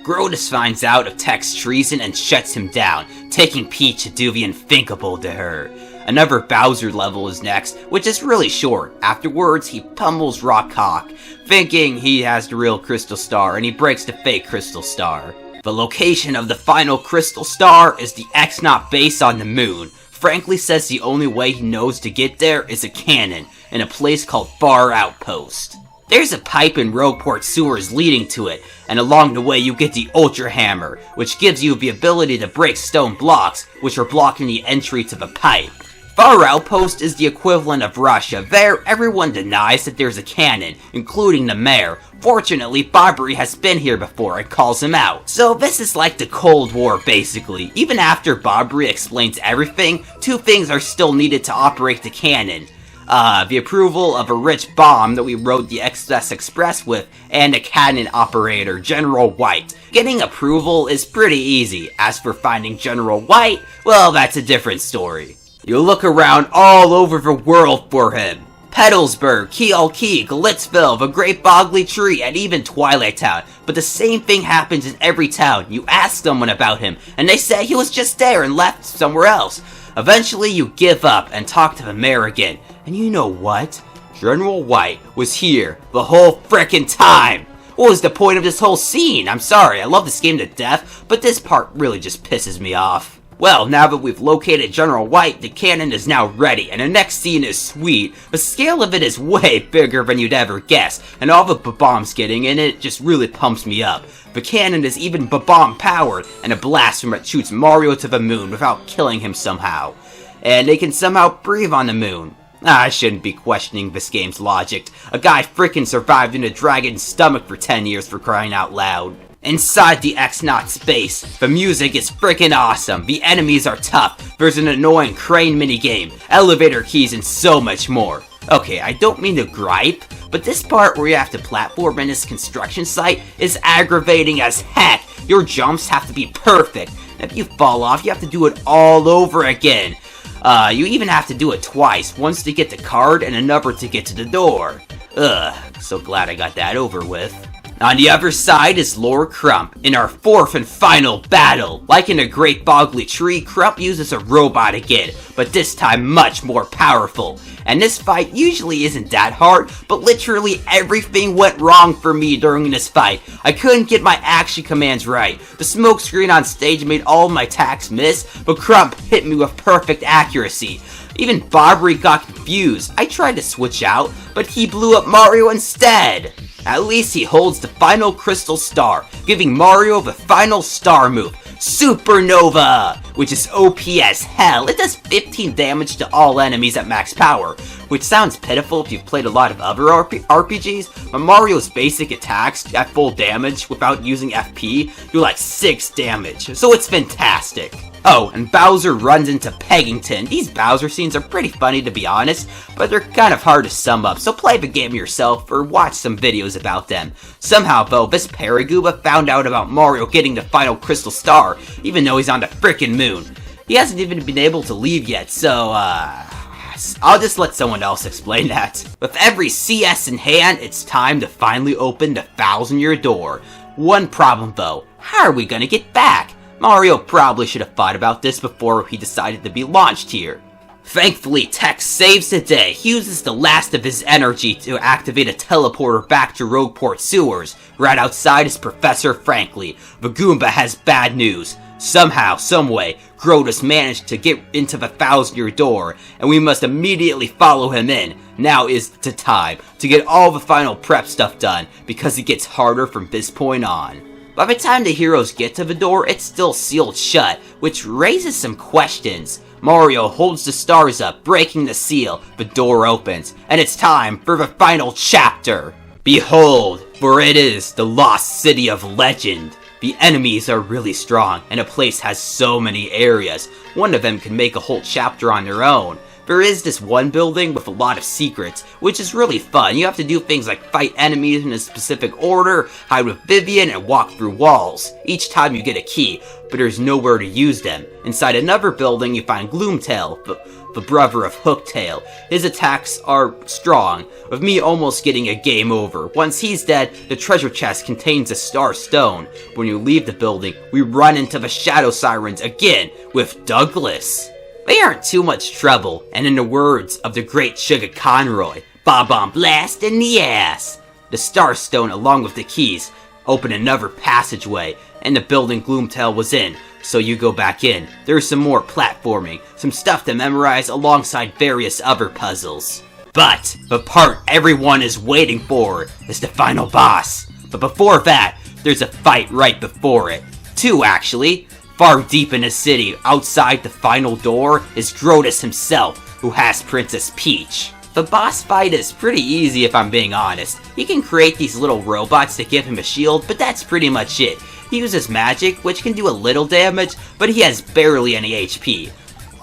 Grotus finds out of Tech's treason and shuts him down, taking Peach to do the unthinkable to her. Another Bowser level is next, which is really short. Afterwards, he pummels Rockhawk, thinking he has the real Crystal Star, and he breaks the fake Crystal Star. The location of the final Crystal Star is the X-Naut base on the moon. Frankly says the only way he knows to get there is a cannon, in a place called Far Outpost. There's a pipe in Rogueport sewers leading to it, and along the way you get the Ultra Hammer, which gives you the ability to break stone blocks, which are blocking the entry to the pipe. Far Outpost is the equivalent of Russia. There, everyone denies that there's a cannon, including the mayor. Fortunately, Bobbery has been here before and calls him out. So this is like the Cold War, basically. Even after Bobbery explains everything, two things are still needed to operate the cannon. the approval of a rich bomb that we rode the Excess Express with, and a cannon operator, General White. Getting approval is pretty easy. As for finding General White, well, that's a different story. You look around all over the world for him. Petalsburg, Kealkey, Glitzville, the Great Bogley Tree, and even Twilight Town. But the same thing happens in every town. You ask someone about him, and they say he was just there and left somewhere else. Eventually, you give up and talk to the mayor again. And you know what? General White was here the whole frickin' time. What was the point of this whole scene? I'm sorry, I love this game to death, but this part really just pisses me off. Well, now that we've located General White, the cannon is now ready, and the next scene is sweet. The scale of it is way bigger than you'd ever guess, and all the bombs getting in it just really pumps me up. The cannon is even bomb powered, and a blast from it shoots Mario to the moon without killing him somehow. And they can somehow breathe on the moon. I shouldn't be questioning this game's logic. A guy frickin' survived in a dragon's stomach for 10 years, for crying out loud. Inside the X-Naut space, the music is freaking awesome, the enemies are tough, there's an annoying crane minigame, elevator keys, and so much more. Okay, I don't mean to gripe, but this part where you have to platform in this construction site is aggravating as heck. Your jumps have to be perfect, and if you fall off, you have to do it all over again. You even have to do it twice, once to get the card and another to get to the door. Ugh, so glad I got that over with. On the other side is Lord Crump, in our fourth and final battle. Like in a Great Bogley Tree, Crump uses a robot again, but this time much more powerful. And this fight usually isn't that hard, but literally everything went wrong for me during this fight. I couldn't get my action commands right. The smoke screen on stage made all of my attacks miss, but Crump hit me with perfect accuracy. Even Bobbery got confused. I tried to switch out, but he blew up Mario instead. At least he holds the final crystal star, giving Mario the final star move, Supernova, which is OP as hell. It does 15 damage to all enemies at max power, which sounds pitiful if you've played a lot of other RPGs, but Mario's basic attacks at full damage without using FP do like 6 damage, so it's fantastic. Oh, and Bowser runs into Peggington. These Bowser scenes are pretty funny to be honest, but they're kind of hard to sum up, so play the game yourself or watch some videos about them. Somehow though, this Paragooba found out about Mario getting the final crystal star, even though he's on the frickin' moon. He hasn't even been able to leave yet, so I'll just let someone else explain that. With every CS in hand, it's time to finally open the 1,000-year door. One problem though, how are we gonna get back? Mario probably should have thought about this before he decided to be launched here. Thankfully, Tex saves the day. He uses the last of his energy to activate a teleporter back to Rogueport sewers. Right outside is Professor Frankly. The Goomba has bad news. Somehow, someway, Grodus managed to get into the 1,000-year door, and we must immediately follow him in. Now is the time to get all the final prep stuff done, because it gets harder from this point on. By the time the heroes get to the door, it's still sealed shut, which raises some questions. Mario holds the stars up, breaking the seal, the door opens, and it's time for the final chapter. Behold, for it is the lost city of legend. The enemies are really strong, and the place has so many areas. One of them can make a whole chapter on their own. There is this one building with a lot of secrets, which is really fun. You have to do things like fight enemies in a specific order, hide with Vivian, and walk through walls. Each time you get a key, but there's nowhere to use them. Inside another building you find Gloomtail, the brother of Hooktail. His attacks are strong, with me almost getting a game over. Once he's dead, the treasure chest contains a star stone. When you leave the building, we run into the Shadow Sirens again, with Douglas. They aren't too much trouble, and in the words of the great Sugar Conroy, Bob-omb blast in the ass. The Star Stone, along with the keys, open another passageway, and the building Gloomtail was in, so you go back in. There's some more platforming, some stuff to memorize alongside various other puzzles. But the part everyone is waiting for is the final boss. But before that, there's a fight right before it. 2 actually. Far deep in the city, outside the final door, is Grodus himself, who has Princess Peach. The boss fight is pretty easy if I'm being honest. He can create these little robots to give him a shield, but that's pretty much it. He uses magic, which can do a little damage, but he has barely any HP.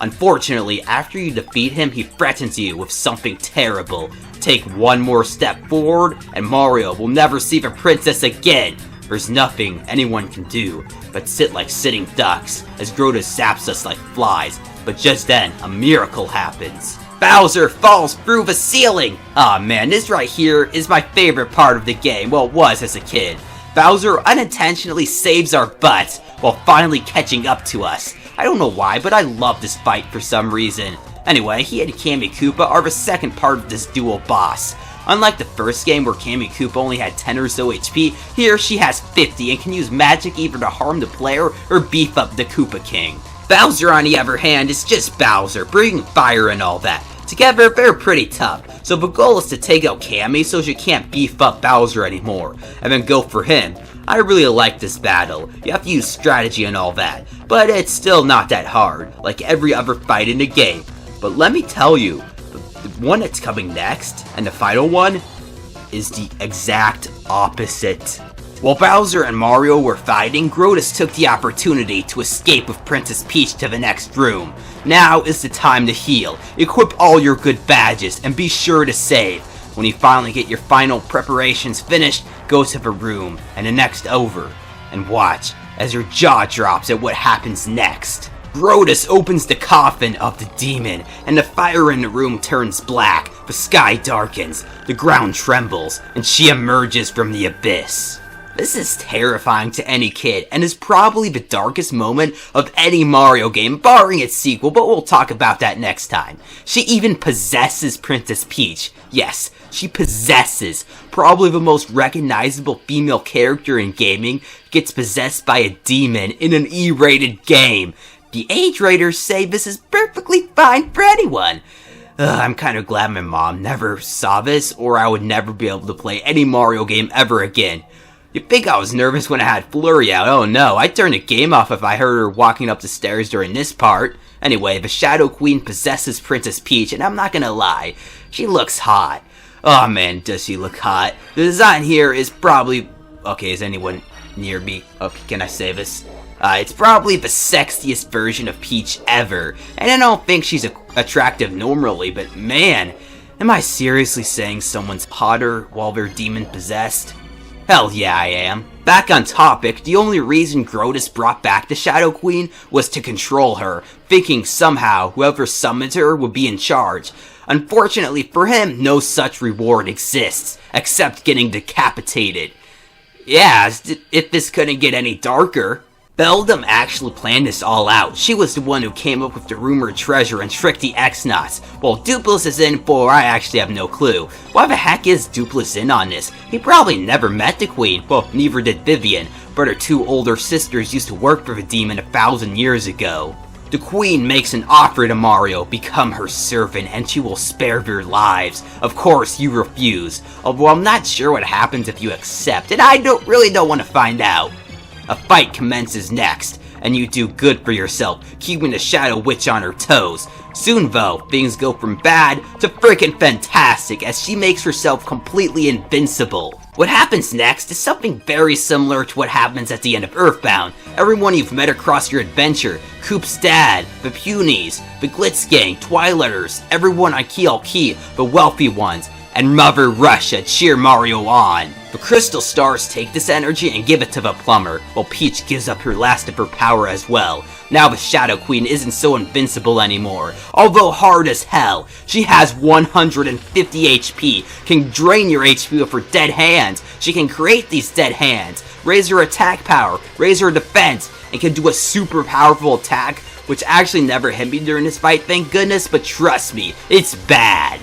Unfortunately, after you defeat him, he threatens you with something terrible. Take one more step forward, and Mario will never see the princess again. There's nothing anyone can do but sit like sitting ducks as Grotus zaps us like flies, but just then, a miracle happens. Bowser falls through the ceiling! Aw man, this right here is my favorite part of the game, well it was as a kid. Bowser unintentionally saves our butts while finally catching up to us. I don't know why, but I love this fight for some reason. Anyway, he and Kammy Koopa are the second part of this dual boss. Unlike the first game where Kammy Koopa only had 10 or so HP, here she has 50 and can use magic either to harm the player or beef up the Koopa King. Bowser on the other hand is just Bowser, breathing fire and all that. Together, they're pretty tough, so the goal is to take out Kammy so she can't beef up Bowser anymore, and then go for him. I really like this battle. You have to use strategy and all that, but it's still not that hard, like every other fight in the game. But let me tell you, the one that's coming next, and the final one, is the exact opposite. While Bowser and Mario were fighting, Grotus took the opportunity to escape with Princess Peach to the next room. Now is the time to heal. Equip all your good badges, and be sure to save. When you finally get your final preparations finished, go to the room, and the next over, and watch as your jaw drops at what happens next. Grotus opens the coffin of the demon, and the fire in the room turns black, the sky darkens, the ground trembles, and she emerges from the abyss. This is terrifying to any kid, and is probably the darkest moment of any Mario game, barring its sequel, but we'll talk about that next time. She even possesses Princess Peach. Yes, she possesses. Probably the most recognizable female character in gaming gets possessed by a demon in an E-rated game. The age raters say this is perfectly fine for anyone. I'm kind of glad my mom never saw this, or I would never be able to play any Mario game ever again. You'd think I was nervous when I had Flurry out. Oh no, I'd turn the game off if I heard her walking up the stairs during this part. Anyway, the Shadow Queen possesses Princess Peach, and I'm not gonna lie, she looks hot. Oh man, does she look hot. The design here is probably... Okay, is anyone near me? Okay, can I say this? It's probably the sexiest version of Peach ever, and I don't think she's attractive normally, but man, am I seriously saying someone's hotter while they're demon possessed? Hell yeah, I am. Back on topic, the only reason Grotus brought back the Shadow Queen was to control her, thinking somehow whoever summoned her would be in charge. Unfortunately for him, no such reward exists, except getting decapitated. Yeah, if this couldn't get any darker. Beldum actually planned this all out. She was the one who came up with the rumored treasure and tricked the X-Nauts. While Dupless is in for, I actually have no clue. Why the heck is Dupless in on this? He probably never met the Queen. Well, neither did Vivian, but her two older sisters used to work for the demon 1,000 years ago. The Queen makes an offer to Mario, become her servant, and she will spare your lives. Of course, you refuse, although I'm not sure what happens if you accept, and I really don't want to find out. A fight commences next, and you do good for yourself, keeping the Shadow Witch on her toes. Soon though, things go from bad to freaking fantastic as she makes herself completely invincible. What happens next is something very similar to what happens at the end of Earthbound. Everyone you've met across your adventure, Coop's dad, the Punies, the Glitz Gang, Twilighters, everyone on Key Key, the wealthy ones, and Mother Russia cheer Mario on. The Crystal Stars take this energy and give it to the Plumber, while Peach gives up her last of her power as well. Now the Shadow Queen isn't so invincible anymore. Although hard as hell, she has 150 HP, can drain your HP with her dead hands. She can create these dead hands, raise her attack power, raise her defense, and can do a super powerful attack, which actually never hit me during this fight, thank goodness, but trust me, it's bad.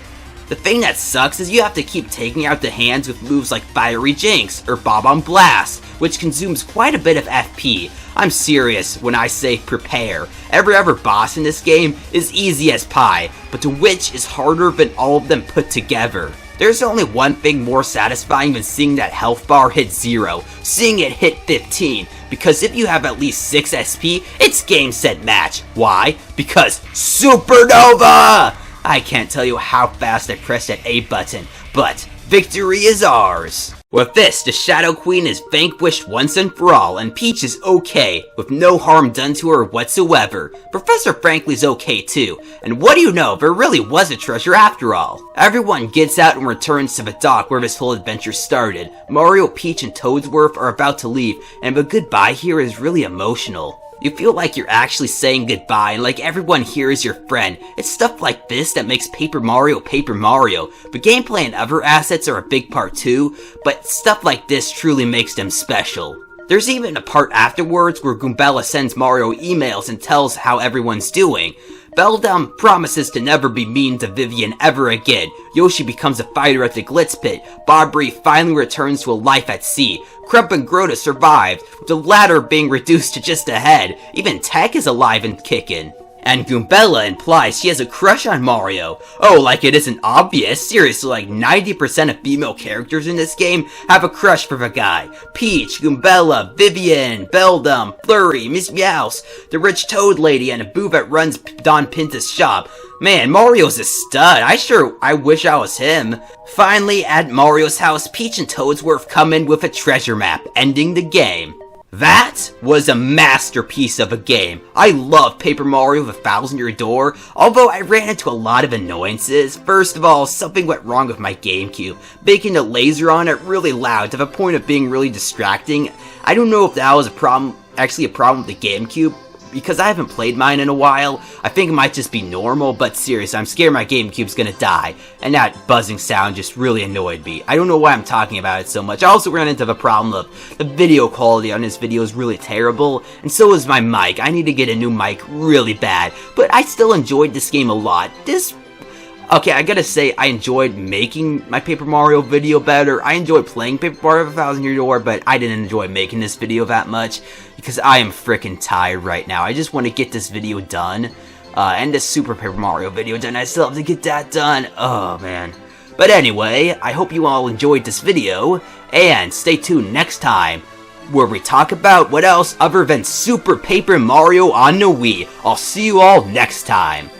The thing that sucks is you have to keep taking out the hands with moves like Fiery Jinx or Bob on Blast, which consumes quite a bit of FP. I'm serious when I say prepare. Every other boss in this game is easy as pie, but the Witch is harder than all of them put together. There's only one thing more satisfying than seeing that health bar hit 0, seeing it hit 15, because if you have at least 6 SP, it's game set match. Why? Because Supernova! I can't tell you how fast I pressed that A button, but victory is ours! With this, the Shadow Queen is vanquished once and for all, and Peach is okay, with no harm done to her whatsoever. Professor Frankly's okay too, and what do you know, there really was a treasure after all. Everyone gets out and returns to the dock where this whole adventure started. Mario, Peach, and Toadsworth are about to leave, and the goodbye here is really emotional. You feel like you're actually saying goodbye and like everyone here is your friend. It's stuff like this that makes Paper Mario Paper Mario. The gameplay and other assets are a big part too, but stuff like this truly makes them special. There's even a part afterwards where Goombella sends Mario emails and tells how everyone's doing. Beldum promises to never be mean to Vivian ever again. Yoshi becomes a fighter at the Glitz Pit. Bobry finally returns to a life at sea. Crump and Grota survived, with the latter being reduced to just a head. Even Tech is alive and kicking. And Goombella implies she has a crush on Mario. Oh, like it isn't obvious. Seriously, like 90% of female characters in this game have a crush for the guy. Peach, Goombella, Vivian, Beldum, Flurry, Miss Meowth, the rich toad lady, and a boo that runs Don Pinta's shop. Man, Mario's a stud. I wish I was him. Finally, at Mario's house, Peach and Toadsworth come in with a treasure map, ending the game. That was a masterpiece of a game. I love Paper Mario the Thousand Year Door, although I ran into a lot of annoyances. First of all, something went wrong with my GameCube, making the laser on it really loud to the point of being really distracting. I don't know if that was actually a problem with the GameCube, because I haven't played mine in a while. I think it might just be normal, but seriously, I'm scared my GameCube's gonna die, and that buzzing sound just really annoyed me. I don't know why I'm talking about it so much. I also ran into the problem of the video quality on this video is really terrible, and so is my mic. I need to get a new mic really bad, but I still enjoyed this game a lot. Okay, I gotta say, I enjoyed making my Paper Mario video better. I enjoyed playing Paper Mario The Thousand Year Door, but I didn't enjoy making this video that much, because I am freaking tired right now. I just want to get this video done, and this Super Paper Mario video done. I still have to get that done. Oh, man. But anyway, I hope you all enjoyed this video, and stay tuned next time, where we talk about what else other than Super Paper Mario on the Wii. I'll see you all next time.